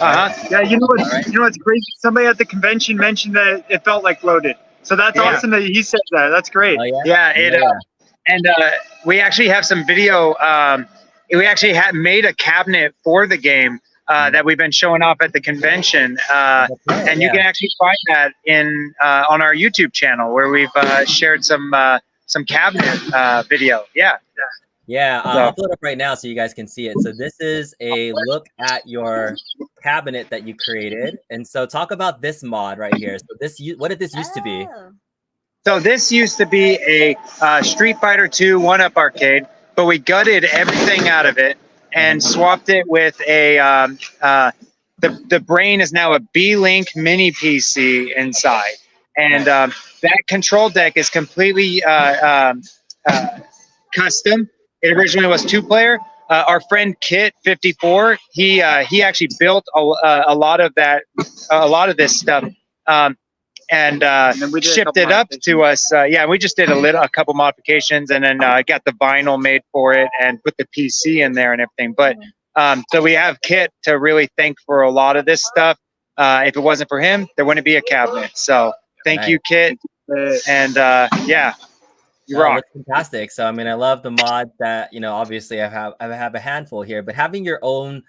Yeah, you know what's crazy? Somebody at the convention mentioned that it felt like Loaded. So that's awesome that he said that. That's great. Oh, and we actually have some video. We actually made a cabinet for the game that we've been showing off at the convention, and you can actually find that on our YouTube channel where we've shared some cabinet video. I'll pull it up right now so you guys can see it. So this is a look at your cabinet that you created, and so talk about this mod right here. So what did this used to be? So this used to be a Street Fighter 2 1-Up arcade, but we gutted everything out of it and swapped it with the brain is now a B-Link mini PC inside. And that control deck is completely custom. It originally was 2-player. Our friend Kit54, he actually built a lot of this stuff And then we did a shipped couple it up to us. Yeah, we just did a couple modifications, and then got the vinyl made for it and put the PC in there and everything. But so we have Kit to really thank for a lot of this stuff. If it wasn't for him, there wouldn't be a cabinet. So thank you, Kit. And yeah, you rock. That's fantastic. So I mean, I love the mod that, you know, obviously I have a handful here, but having your own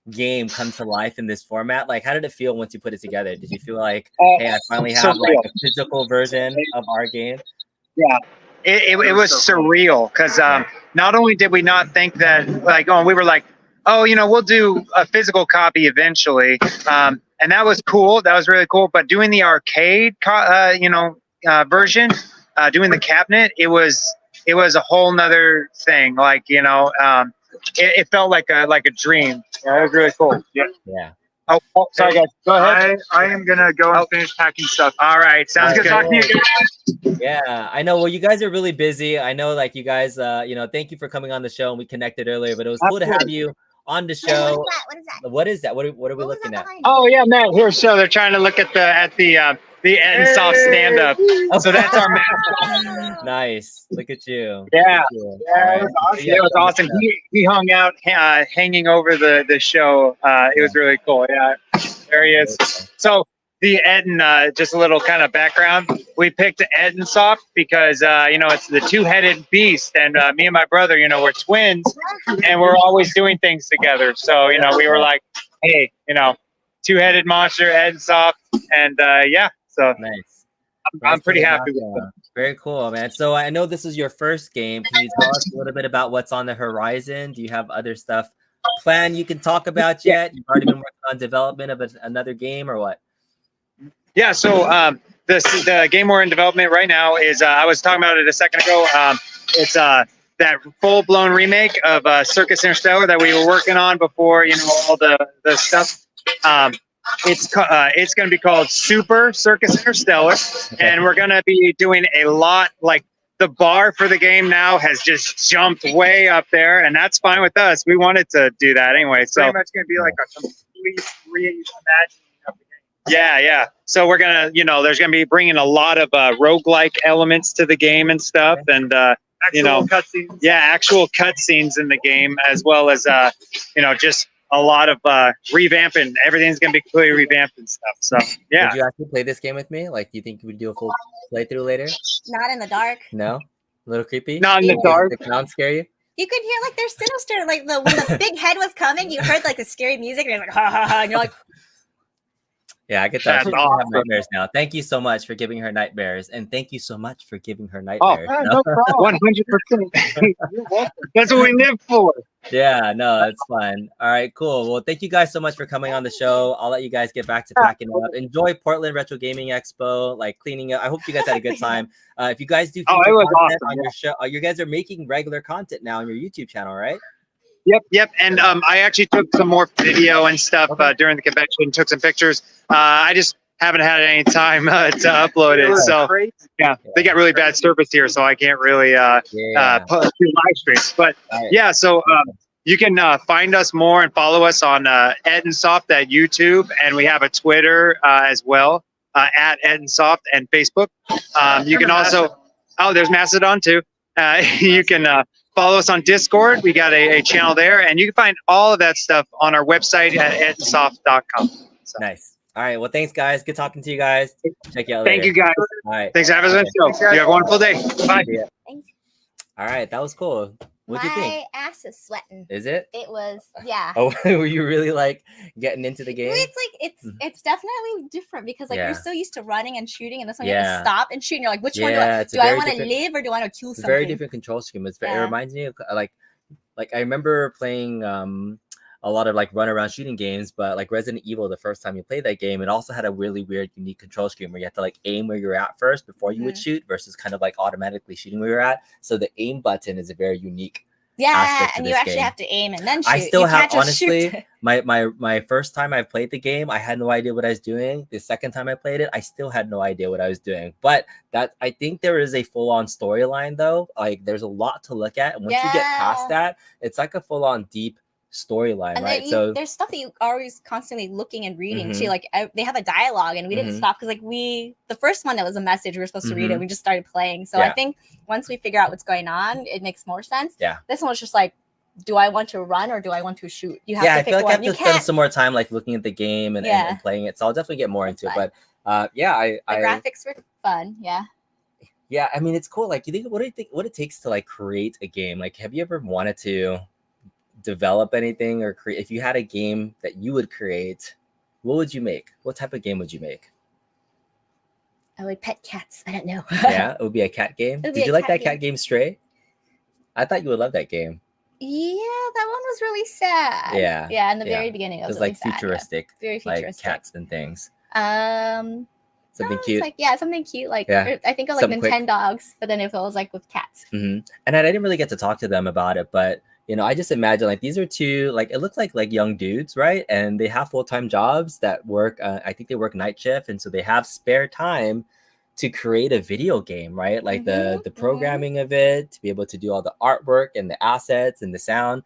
game come to life in this format, like how did it feel once you put it together? Did you feel like, hey, I finally have like a physical version of our game? Yeah, it was surreal because not only did we not think that, like, we were like, oh, you know, we'll do a physical copy eventually, and that was cool. That was really cool. But doing the arcade, version, doing the cabinet, it was a whole nother thing. Like, you know, it felt like a dream. Yeah, it was really cool. Yeah. Oh, sorry guys. Go ahead. I am gonna go and finish packing stuff. All right, sounds good. Talking to you guys. Yeah, I know. Well, you guys are really busy. I know, like you guys, you know, thank you for coming on the show, and we connected earlier. But it was cool to have you on the show. What is that? What are we looking at? Oh yeah, Matt. Here, so they're trying to look at the Ettinsoft stand up. So that's our mascot. Nice. Look at you. Yeah. Right. It was awesome. He hung out hanging over the show. It was really cool. Yeah. There he is. So the Ettin, just a little kind of background. We picked Ettinsoft because you know, it's the two-headed beast, and me and my brother, you know, we're twins, and we're always doing things together. So, you know, we were like, hey, you know, two-headed monster, Ettinsoft, and yeah. So nice. I'm pretty happy with it. Very cool, man. So I know this is your first game. Can you tell us a little bit about what's on the horizon? Do you have other stuff planned you can talk about yet? You've already been working on development of another game, or what? Yeah. So the game we're in development right now is I was talking about it a second ago. It's that full-blown remake of Circus Interstellar that we were working on before, you know, all the stuff. It's going to be called Super Circus Interstellar, and we're going to be doing a lot. Like, the bar for the game now has just jumped way up there, and that's fine with us. We wanted to do that anyway. So pretty much going to be like a complete reimagining of the game. Yeah. So we're gonna, you know, there's gonna be bringing a lot of roguelike elements to the game and stuff, and you know, cutscenes. Yeah, actual cutscenes in the game, as well as you know, just a lot of revamping. Everything's gonna be completely revamped and stuff. So yeah. Would you actually play this game with me? Like, do you think we'd do a full playthrough later? Not in the dark. No? A little creepy? Not in the dark. Did the clown scare you? You could hear like they're sinister. Like when the big head was coming, you heard like the scary music, and you're like, ha ha ha, and you're like, yeah, I could tell. That's She's gonna have nightmares now. Thank you so much for giving her nightmares, and thank you so much for giving her nightmares. Oh, no problem. 100%. That's what we live for. Yeah, no, that's fun. All right, cool. Well, thank you guys so much for coming on the show. I'll let you guys get back to packing up. Enjoy Portland Retro Gaming Expo, like cleaning up. I hope you guys had a good time. If you guys do, it was awesome on your show. You guys are making regular content now on your YouTube channel, right? Yep. And I actually took some more video and stuff during the convention. Took some pictures. I just haven't had any time to upload it. So yeah, they got really bad service here, so I can't really do live streams. But yeah, so you can find us more and follow us on Ettinsoft at YouTube, and we have a Twitter as well at Ettinsoft, and Facebook. You can also there's Mastodon too. You can follow us on Discord. We got a channel there, and you can find all of that stuff on our website at ettinsoft.com. So. Nice. All right. Well, thanks, guys. Good talking to you guys. Check you out later. Thank you, guys. All right. Thanks for having us on the show. You have a wonderful day. Bye. thanks. All right. That was cool. What'd you think? My ass is sweating. Is it? It was, yeah. Oh, were you really like getting into the game? It's like it's definitely different because like Yeah. you're so used to running and shooting, and this one you Yeah. have to stop and shoot. And you're like, which one Yeah, it's a do I very want to different- live or do I want to kill It's a something? very different control scheme. It Yeah. reminds me of like I remember playing a lot of like run around shooting games, but like Resident Evil, the first time you played that game, it also had a really weird, unique control scheme where you had to like aim where you're at first before you would shoot versus kind of like automatically shooting where you're at. So the aim button is a very unique. Yeah, aspect to and you this actually game. have to aim and then shoot. I still You have can't just shoot. honestly my first time I played the game, I had no idea what I was doing. The second time I played it, I still had no idea what I was doing. But that I think there is a full-on storyline though. Like there's a lot to look at, and once you get past that, it's like a full-on deep storyline, And right? there's stuff that you are always constantly looking and reading too. Mhm. Like they have a dialogue, and we didn't Mhm. stop because like the first one that was a message, we were supposed to read it. Mhm. We just started playing. So Yeah. I think once we figure out what's going on, it makes more sense. Yeah. This one was just like, do I want to run or do I want to shoot? You have yeah, to I pick feel like one. I have You to spend can't. some more time like looking at the game and, Yeah. and playing it. So I'll definitely get more into it. fun. But yeah, The graphics were fun. Yeah. yeah, I mean it's cool. Like, you think what do you think what it takes to like create a game? Like, have you ever wanted to develop anything or create? If you had a game that you would create, what would you make? What type of game would you make? I would pet cats. I don't know. Yeah, it would be a cat game. It would be Did you a like cat that cat game Stray? I thought you would love that game. Yeah, that one was really sad. Yeah, Yeah, in the yeah. very beginning, it It was was really like sad, yeah. futuristic, Very like futuristic. cats and things. No, Something it's cute. like something cute. Like Yeah. I think of like Something quick. Nintendogs, but then if it was like with cats. And I didn't really get to talk to them about it, but I just imagine like these are two, like it looks like young dudes, right? And they have full-time jobs that work. I think they work night shift, and so they have spare time to create a video game, right? Like the programming of it, to be able to do all the artwork and the assets and the sound.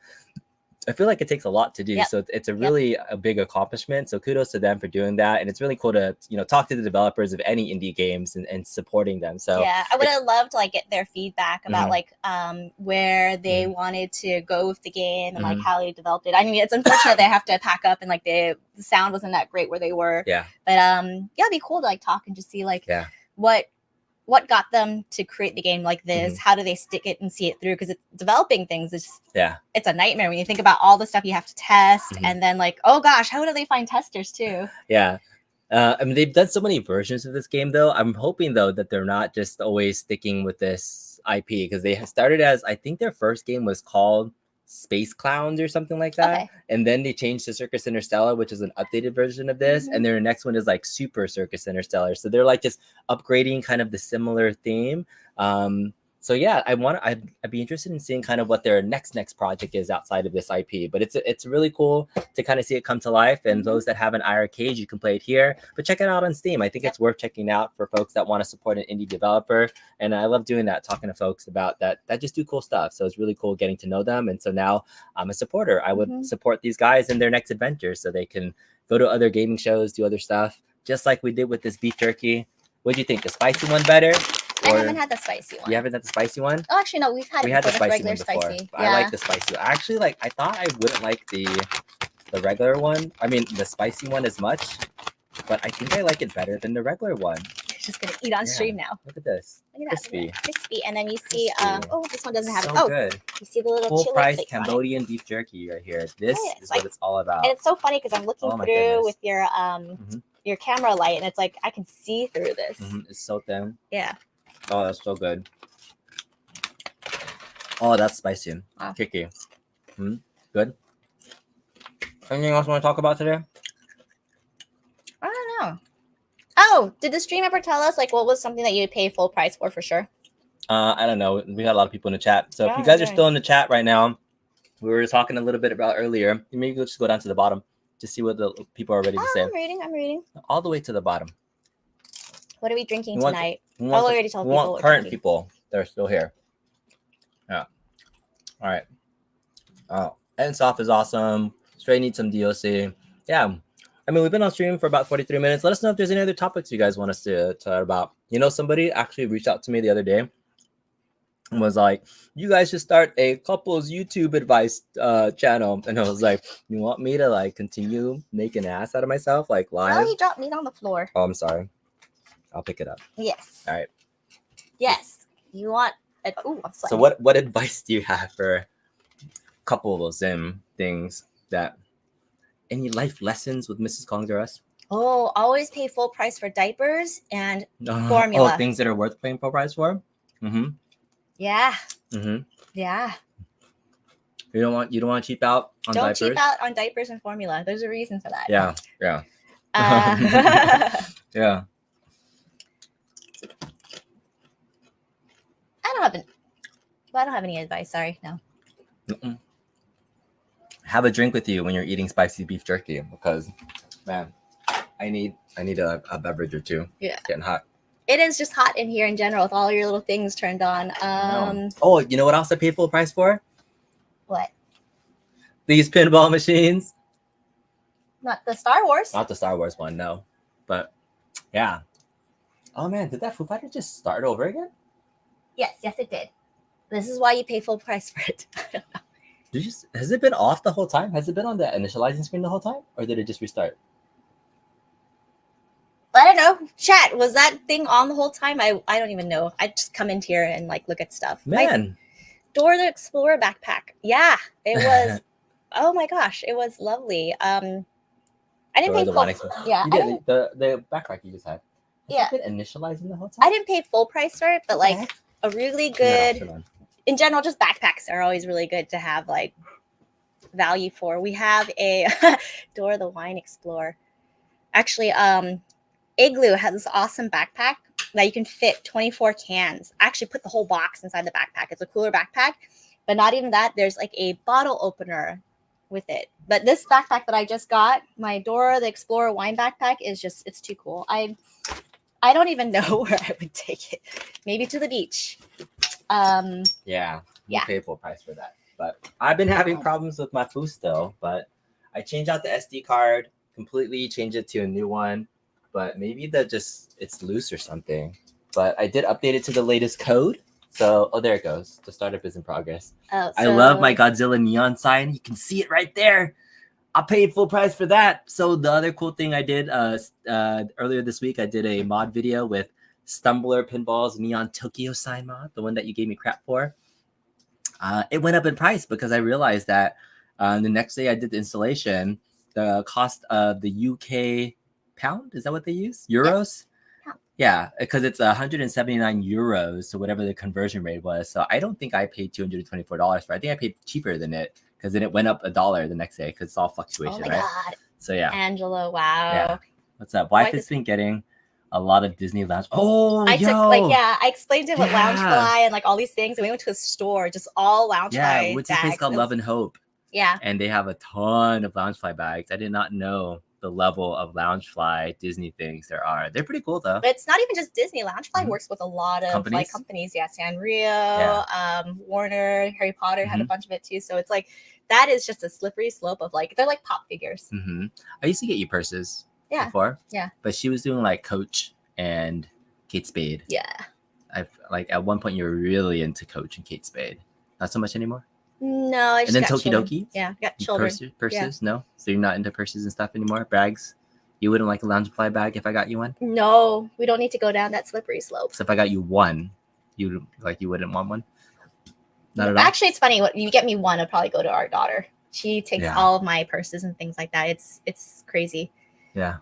I feel like it takes a lot to do. Yep. So it's a really a big accomplishment. So kudos to them for doing that. And it's really cool to, talk to the developers of any indie games and supporting them. So yeah, I would have loved to like get their feedback about Mhm. like where they Mhm. wanted to go with the game and like Mhm. how they developed it. I mean, it's unfortunate they have to pack up and like the sound wasn't that great where they were. yeah. But yeah, it'd be cool to like talk and just see like Yeah. what got them to create the game like this. How do they stick it and see it through? Because it's developing things is Yeah. it's a nightmare when you think about all the stuff you have to test, Mhm. and then like, oh gosh, how do they find testers too? Yeah. I mean, they've done so many versions of this game, though. I'm hoping, though, that they're not just always sticking with this IP, because they started as, I think their first game was called Space Clowns or something like that. Okay. And then they changed to Circus Interstellar, which is an updated version of this. Mhm. And their next one is like Super Circus Interstellar. So they're like just upgrading kind of the similar theme. So yeah, I'd be interested in seeing kind of what their next project is outside of this IP. But it's really cool to kind of see it come to life. And Mhm. those that have an iArcade, you can play it here. But check it out on Steam. I think it's worth checking out for folks that want to support an indie developer. And I love doing that, talking to folks about that just do cool stuff. So it's really cool getting to know them. And so now I'm a supporter. I would Mhm. support these guys in their next adventure so they can go to other gaming shows, do other stuff, just like we did with this beef jerky. What do you think? The spicy one better? I haven't had the spicy one. You haven't had the spicy one? Oh, actually, no, we've had We it had the before, spicy regular one before. spicy. But I like the spicy one. Actually, I thought I wouldn't like the regular one. I mean, the spicy one as much, but I think I like it better than the regular one. Just gonna eat on stream now. Look at this. Look at that, Crispy. crispy, and then you see, Crispy. oh, this one doesn't have So it. Oh, good. you see the little Full chili price flakes on it. Cambodian beef jerky right here. This Oh, yeah, is it's what it's all about. And it's so funny because I'm looking Oh my through goodness. with your camera light, and it's like I can see through this. It's so thin. Yeah. Oh, that's so good. Oh, that's spicy. Wow. Kicky. Good. Anything else you want to talk about today? I don't know. Oh, did the stream ever tell us like what was something that you'd pay full price for sure? I don't know. We had a lot of people in the chat. So if you Oh, guys are okay. still in the chat right now, we were talking a little bit about earlier. Maybe we'll just go down to the bottom to see what the people are ready to say. I'm reading. All the way to the bottom. What are we drinking We want- tonight? We want, Oh, I already told we people want what current drinking. people that are still here. Yeah. All right. Oh, Ettinsoft is awesome. Stray needs some DLC. Yeah. I mean, we've been on stream for about 43 minutes. Let us know if there's any other topics you guys want us to talk about. Somebody actually reached out to me the other day and was like, you guys should start a couples YouTube advice channel. And I was like, you want me to like continue making an ass out of myself like live? Oh, he dropped meat on the floor. Oh, I'm sorry. I'll pick it up. Yes. All right. Yes. You want? Oh, I'm So sweating. what advice do you have for couples and things that any life lessons with Mrs. Kongs or us? Oh, always pay full price for diapers and formula. Oh, things that are worth paying full price for? Mm-hmm. yeah. Mm-hmm. Yeah. You don't want to cheap out on Don't diapers? cheap out on diapers and formula. There's a reason for that. Yeah. Yeah. I don't have any advice. Sorry, no. Mm-mm. Have a drink with you when you're eating spicy beef jerky, because, man, I need a beverage or two. Yeah. Getting hot. It is just hot in here in general with all your little things turned on. Oh, you know what else I paid full price for? What? These pinball machines. Not the Star Wars. Not the Star Wars one, no. But yeah. Oh man, did that Foo Fighter just start over again? Yes, it did. This is why you pay full price for it. Has it been off the whole time? Has it been on the initializing screen the whole time? Or did it just restart? I don't know. Chat, was that thing on the whole time? I don't even know. I just come in here and like look at stuff. Man. My Dora the Explorer backpack. Yeah, it was. Oh my gosh, it was lovely. I didn't pay full. Yeah, the backpack you just had. Has it been initializing the whole time? I didn't pay full price for it, but like a really good. In general, just backpacks are always really good to have like value for. We have a Dora the Wine Explorer. Actually, Igloo has this awesome backpack that you can fit 24 cans. I actually put the whole box inside the backpack. It's a cooler backpack, but not even that. There's like a bottle opener with it. But this backpack that I just got, my Dora the Explorer wine backpack, is just, it's too cool. I don't even know where I would take it. Maybe to the beach. You pay full price for that. But I've been having problems with my Foo still, but I changed out the SD card, completely changed it to a new one. But maybe it's loose or something. But I did update it to the latest code. So, there it goes. The startup is in progress. I love my Godzilla neon sign. You can see it right there. I paid full price for that. So the other cool thing I did earlier this week, I did a mod video with Stumbler Pinball's Neon Tokyo sign mod, the one that you gave me crap for. It went up in price because I realized that the next day I did the installation, the cost of the UK pound, is that what they use? Euros? Yeah, because it's 179 euros, so whatever the conversion rate was. So I don't think I paid $224 for it. I think I paid cheaper than it because then it went up $1 the next day because it's all fluctuation, right? God. So yeah. Angela, wow. Yeah. What's up? Wife has been getting a lot of Disney lounge. I explained to him what Loungefly and like all these things, and we went to a store, just all Loungefly. Yeah, which is a place called Love and Hope. Yeah. And they have a ton of Loungefly bags. I did not know the level of Loungefly Disney things there are. They're pretty cool though. But it's not even just Disney. Loungefly works with a lot of companies. Yeah, Sanrio, Warner, Harry Potter had a bunch of it too. So it's like that is just a slippery slope of like they're like pop figures. I used to get you purses before. Yeah. But she was doing like Coach and Kate Spade. Yeah. I've like at one point you were really into Coach and Kate Spade. Not so much anymore. No, I just and then Tokidoki. Yeah, got children. Purses? No, so you're not into purses and stuff anymore. Bags. You wouldn't like a Loungefly bag if I got you one. No, we don't need to go down that slippery slope. So if I got you one, you wouldn't want one. Not at all. Actually, it's funny. What you get me one, I'd probably go to our daughter. She takes all of my purses and things like that. It's crazy. Yeah.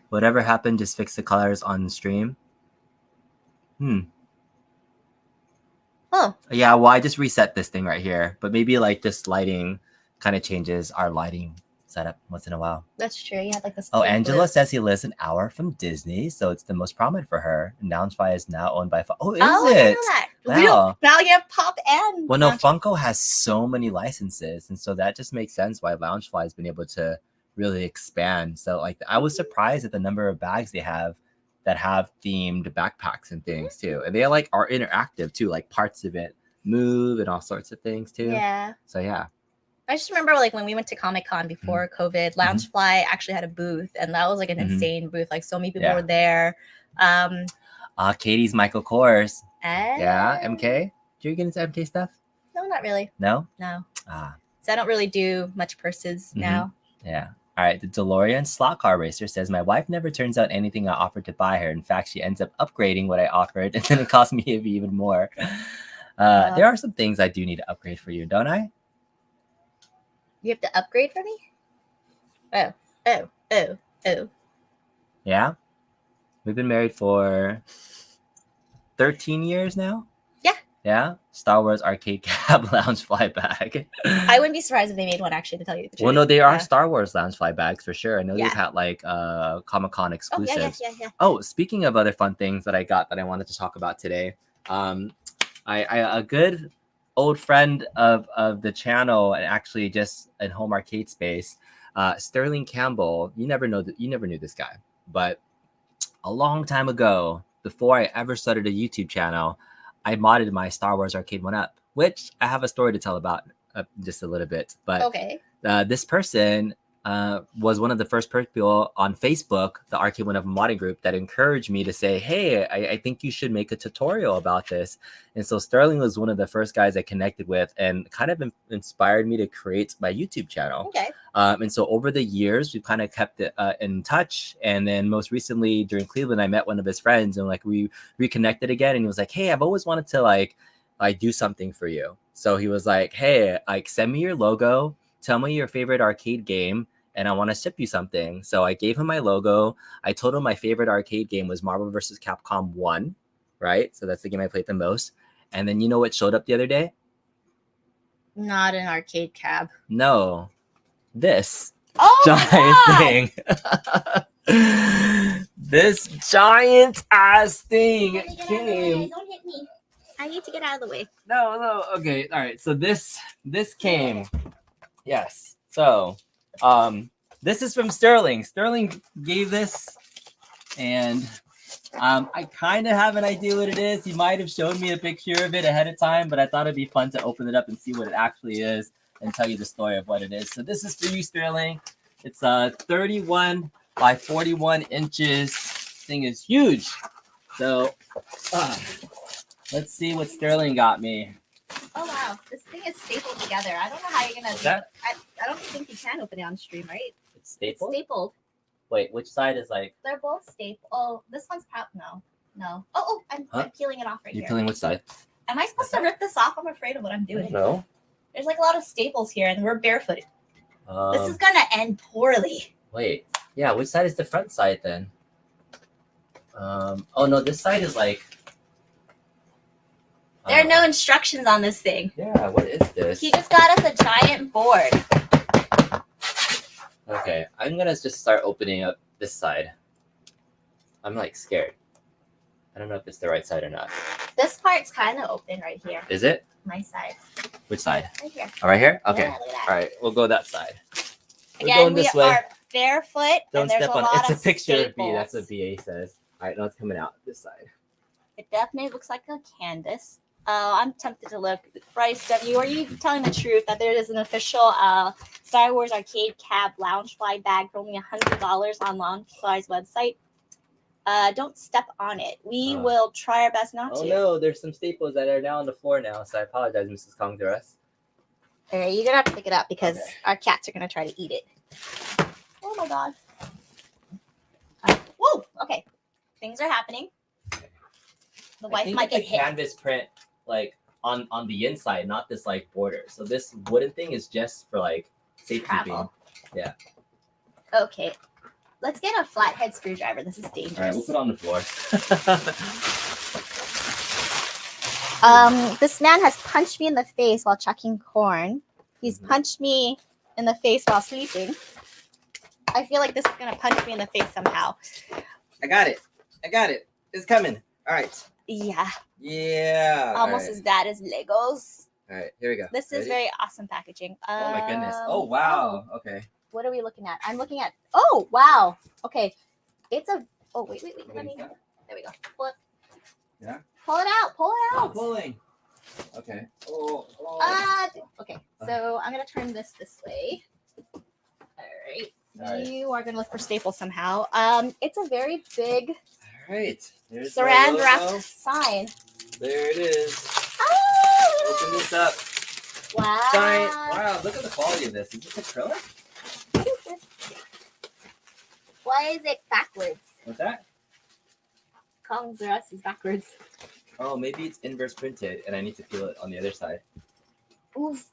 Whatever happened, just fix the colors on stream. Oh. Yeah, well, I just reset this thing right here. But maybe like this lighting kind of changes our lighting setup once in a while. That's true. You have like this. Oh, Angela says he lives an hour from Disney, so it's the most prominent for her. And Loungefly is now owned by Oh, is it? I know that. Wow. Now you have Pop and well, no, Funko has so many licenses, and so that just makes sense why Loungefly has been able to really expand. So like I was surprised at the number of bags they have that have themed backpacks and things too, and they like are interactive too, like parts of it move and all sorts of things too. Yeah. So yeah. I just remember like when we went to Comic-Con before COVID, Loungefly actually had a booth, and that was like an insane booth. Like so many people were there. Katie's Michael Kors. Yeah, MK. Do you get into MK stuff? No, not really. No? So I don't really do much purses now. Yeah. All right. The DeLorean Slot Car Racer says, my wife never turns out anything I offered to buy her. In fact, she ends up upgrading what I offered, and then it costs me even more. There are some things I do need to upgrade for you, don't I? You have to upgrade for me? Oh. Yeah. We've been married for 13 years now. Yeah. Yeah. Star Wars arcade cab Loungefly bag. I wouldn't be surprised if they made one, actually, to tell you the truth. Well, no, they are Star Wars Loungefly bags for sure. I know they've had like Comic-Con exclusives. Yeah. Oh, speaking of other fun things that I got that I wanted to talk about today. A good old friend of the channel, and actually just in home arcade space, Sterling Campbell. You never knew this guy, but a long time ago, before I ever started a YouTube channel, I modded my Star Wars Arcade1Up, which I have a story to tell about just a little bit. But Okay. this person was one of the first people on Facebook, the Arcade1Up modding group, that encouraged me to say, hey, I think you should make a tutorial about this. And so Sterling was one of the first guys I connected with and kind of inspired me to create my YouTube channel. Okay. And so over the years, we've kind of kept it in touch. And then most recently during Cleveland, I met one of his friends and like we reconnected again. And he was like, hey, I've always wanted to like do something for you. So he was like, hey, like send me your logo, tell me your favorite arcade game, and I want to ship you something. So I gave him my logo. I told him my favorite arcade game was Marvel vs. Capcom 1, right? So that's the game I played the most. And then you know what showed up the other day? Not an arcade cab. No, this Oh, giant thing. This giant ass thing came. Don't hit me. I need to get out of the way. No, okay, all right. So this came. Yes. So this is from Sterling. Sterling gave this, and I kind of have an idea what it is. He might have shown me a picture of it ahead of time, but I thought it'd be fun to open it up and see what it actually is and tell you the story of what it is. So this is for you, Sterling. It's 31 by 41 inches. This thing is huge. So let's see what Sterling got me. Oh wow, this thing is stapled together. I don't know how you're gonna do that? it. I don't think you can open it on stream, right? It's stapled? It's stapled. Wait, which side is like? They're both stapled. Oh, this one's no. Oh, I'm peeling it off right You're here. peeling which side? Am I supposed to rip this off? I'm afraid of what I'm doing. No. There's like a lot of staples here, and we're barefooted. This is Um, gonna end poorly. wait. Yeah, which side is the front side then? Oh no, this side is like. There are no instructions on this thing. Yeah, what is this? He just got us a giant board. Okay, I'm gonna just start opening up this side. I'm like scared. I don't know if it's the right side or not. This part's kind of open right here. Is it? My side. Which side? Right here. Oh, right here? Okay. Yeah, look at that. All right, we'll go that side. We're Again, going we this way. are barefoot, Don't and there's step a on lot it. It's of a picture of B. staples. That's what BA says. All right, now it's coming out this side. It definitely looks like a canvas. I'm tempted to look. Bryce W., are you telling the truth that there is an official Star Wars arcade cab Loungefly bag for only $100 on Loungefly's website? Don't step on it. We will try our best not Oh to. no, there's some staples that are now on the floor now, so I apologize, Mrs. Congress. All right, you're gonna have to pick it up because Okay. our cats are gonna try to eat it. Oh my god. Whoa. Okay. Things are happening. The I wife think might it's get a hit. canvas print like on the inside, not this like border. So this wooden thing is just for like safekeeping. Travel. Yeah. Okay. Let's get a flathead screwdriver. This is dangerous. All right, we'll put it on the floor. This man has punched me in the face while chucking corn. He's punched me in the face while sleeping. I feel like this is gonna punch me in the face somehow. I got it. It's coming. All right. Yeah, Yeah. almost as bad as Legos. All right, here we go. This is Ready? very awesome packaging. Oh my goodness. Oh wow. Okay. What are we looking at? I'm looking at. Oh wow. Okay, it's a. Oh wait. Let me. There we go. Pull it. Yeah. Pull it out. Pull it I'm out. pulling. Okay. Oh. Okay. So I'm gonna turn this way. All right. All right. You are gonna look for staples somehow. It's a very big All right. There's saran my wrap logo. sign. There it is. Oh! Open this up. Wow. Giant. Wow. Look at the quality of this. Is this acrylic? Why is it backwards? What's that? Congress is backwards. Oh, maybe it's inverse printed, and I need to peel it on the other side. Oof.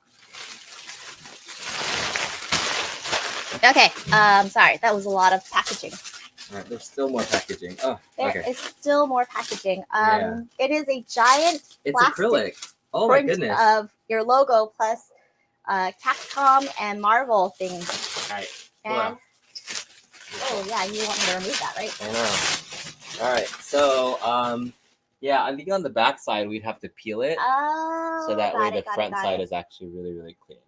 Okay. Sorry, that was a lot of packaging. All right. There's still more packaging. Oh. There Okay. is still more packaging. Yeah. It is a giant It's plastic acrylic. Oh my print goodness. of your logo plus Capcom and Marvel things. All right. And Wow. oh yeah, you want me to remove that, right? I know. All right. So, yeah, I think on the back side we'd have to peel it, Oh, so that way the got front got side is actually really, really clean.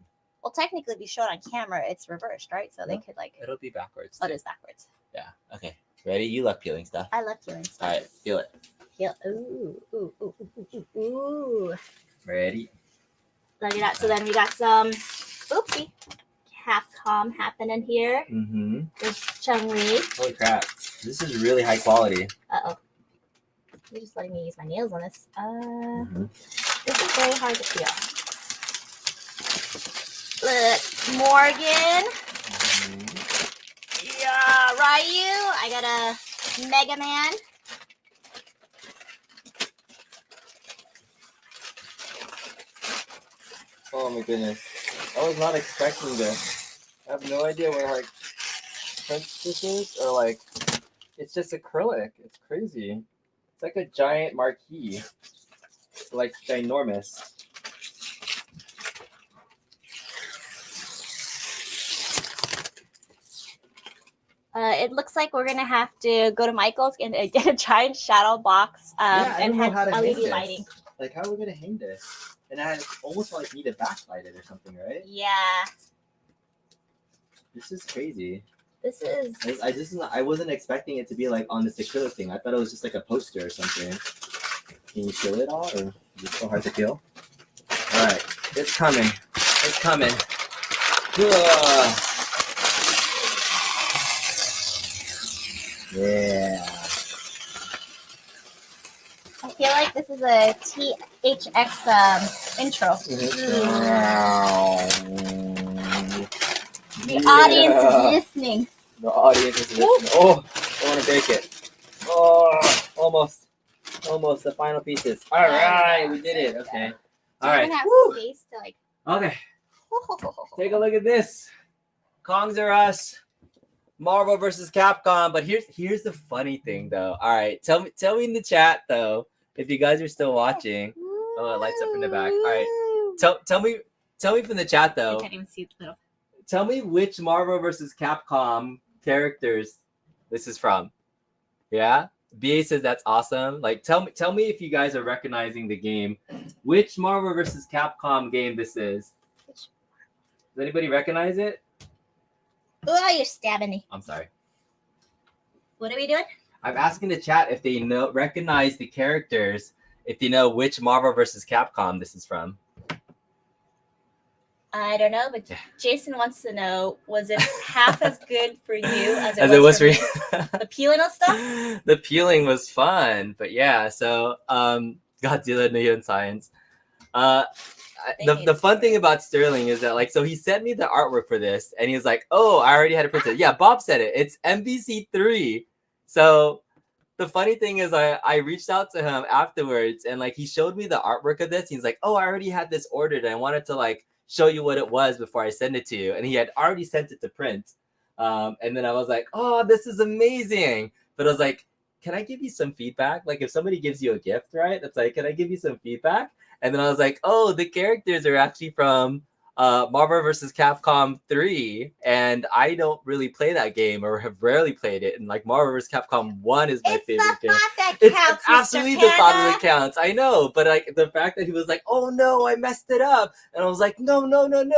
Well, technically, if you show it on camera, it's reversed, right? So they No. could like. It'll be backwards. Oh, it too. is backwards. Yeah. Okay. Ready? You love peeling stuff. I love peeling stuff. All right. Peel it. Peel. Ooh. Ready? Look at that. So then we got some, oopsie, Capcom happening here. Mm-hmm. There's Chun-Li. Holy crap. This is really high quality. Uh-oh. You're just letting me use my nails on this. Mm-hmm. This is very hard to peel. Look, Morgan. Mm-hmm. Yeah, Ryu. I got a Mega Man. Oh my goodness. I was not expecting this. I have no idea what like French this is, or like it's just acrylic. It's crazy. It's like a giant marquee. Like ginormous. It looks like we're gonna have to go to Michael's and get a giant shadow box I and don't know have how to hang LED this. lighting. Like, how are we gonna hang this? And I almost like need to backlight it or something, right? Yeah, This is crazy. this is. I wasn't expecting it to be like on this acrylic thing. I thought it was just like a poster or something. Can you feel it all, or is it so hard to feel? All right, it's coming. It's coming. Ugh. Yeah. I feel like this is a THX intro. The audience is listening. The audience is listening. Oh, I want to break it. Oh, almost. Almost the final pieces. All right, we did it. Okay. All right. Do you even have space to like? Okay. Take a look at this. Kongs R Us, Marvel versus Capcom. But here's the funny thing though. All right, tell me in the chat though if you guys are still watching. Oh, it lights up in the back. All right, tell me from the chat though. I can't even see the little. Tell me which Marvel versus Capcom characters this is from. Yeah, BA says that's awesome. Like, tell me if you guys are recognizing the game. Which Marvel versus Capcom game this is? Does anybody recognize it? Oh, you're stabbing me. I'm sorry. What are we doing? I'm asking the chat if they recognize the characters, if they know which Marvel versus Capcom this is from. I don't know, but Jason wants to know: was it half as good for you as As it was for me? you? The peeling of stuff? The peeling was fun, but yeah. So, Godzilla Neon Science. The fun thing about Sterling is that like, so he sent me the artwork for this, and he was like, "Oh, I already had it printed." Yeah, Bob said it. It's MVC3. So the funny thing is, I reached out to him afterwards, and like he showed me the artwork of this. He's like, "Oh, I already had this ordered, and I wanted to like show you what it was before I send it to you." And he had already sent it to print. And then I was like, "Oh, this is amazing!" But I was like, "Can I give you some feedback? Like, if somebody gives you a gift, right? That's like, can I give you some feedback?" And then I was like, "Oh, the characters are actually from Marvel vs. Capcom 3, and I don't really play that game or have rarely played it. And like Marvel vs. Capcom 1 is my favorite game. It's absolutely the thought that counts. I know, but like the fact that he was like, "Oh no, I messed it up," and I was like, "No.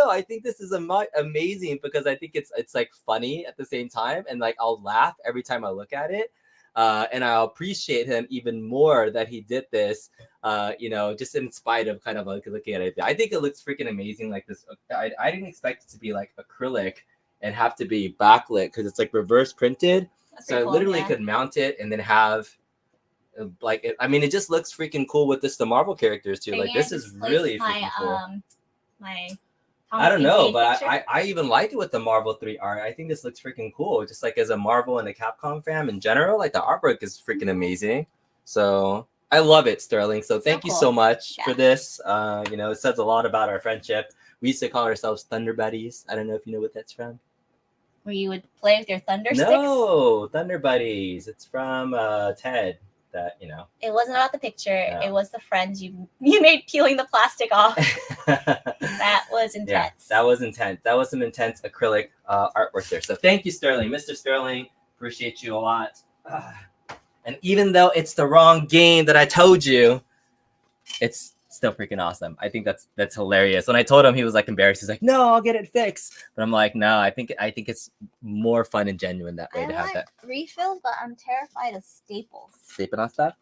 I think this is amazing because I think it's like funny at the same time, and like I'll laugh every time I look at it." And I'll appreciate him even more that he did this, just in spite of kind of like looking at it. I think it looks freaking amazing. Like this, I didn't expect it to be like acrylic and have to be backlit because it's like reverse printed. So I literally could mount it and then have it just looks freaking cool with the Marvel characters too. Like this is really freaking cool. I don't know, but I even like it with the Marvel 3 art. I think this looks freaking cool. Just like as a Marvel and a Capcom fan in general, like the artwork is freaking amazing. So I love it, Sterling. So thank you so much for this. It says a lot about our friendship. We used to call ourselves Thunder Buddies. I don't know if you know what that's from. Where you would play with your thunder sticks? No, Thunder Buddies. It's from Ted. That it wasn't about the picture. No. It was the friends you made peeling the plastic off. That was intense. Yeah, that was intense. That was some intense acrylic artwork there. So thank you, Sterling. Mr. Sterling, appreciate you a lot. And even though it's the wrong game that I told you, it's still freaking awesome. I think that's hilarious. When I told him, he was like embarrassed. He's like, "No, I'll get it fixed." But I'm like, "No, I think it's more fun and genuine that way to have that." Refills, but I'm terrified of staples. Stapling on stuff?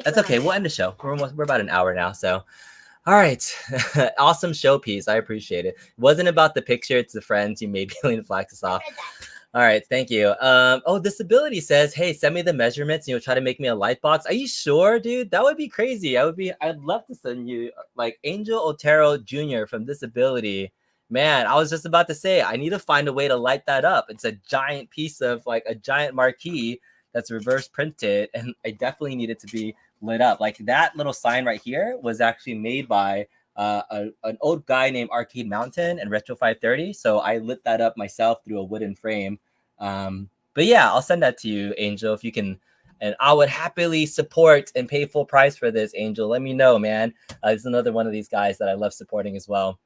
That's okay. We'll end the show. We're about an hour now, so All right. Awesome showpiece. I appreciate it. It wasn't about the picture. It's the friends you made Billion Flaxus off. All right. Thank you. Oh, Disability says, hey, send me the measurements and you'll try to make me a light box. Are you sure, dude? That would be crazy. I'd love to send you like Angel Otero Jr. from Disability. Man, I was just about to say, I need to find a way to light that up. It's a giant piece of like a giant marquee that's reverse printed. And I definitely need it to be lit up. Like that little sign right here was actually made by an old guy named Arcade Mountain and Retro 530. So I lit that up myself through a wooden frame. But yeah, I'll send that to you, Angel, if you can. And I would happily support and pay full price for this, Angel. Let me know, man. It's another one of these guys that I love supporting as well.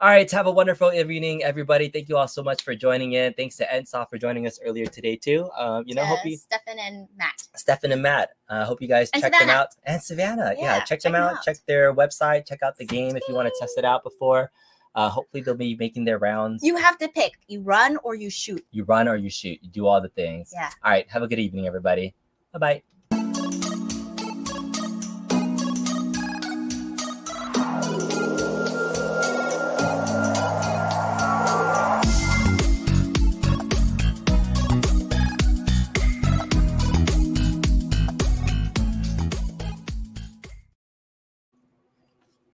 All right, have a wonderful evening, everybody. Thank you all so much for joining in. Thanks to Ettinsoft for joining us earlier today too. Hope you Stefan and Matt. Stefan and Matt. Hope you guys check them out. And Savannah. Yeah, check them out. Check their website. Check out the game if you want to test it out before. Hopefully they'll be making their rounds. You have to pick. You run or you shoot. You run or you shoot. You do all the things. Yeah. All right. Have a good evening, everybody. Bye-bye.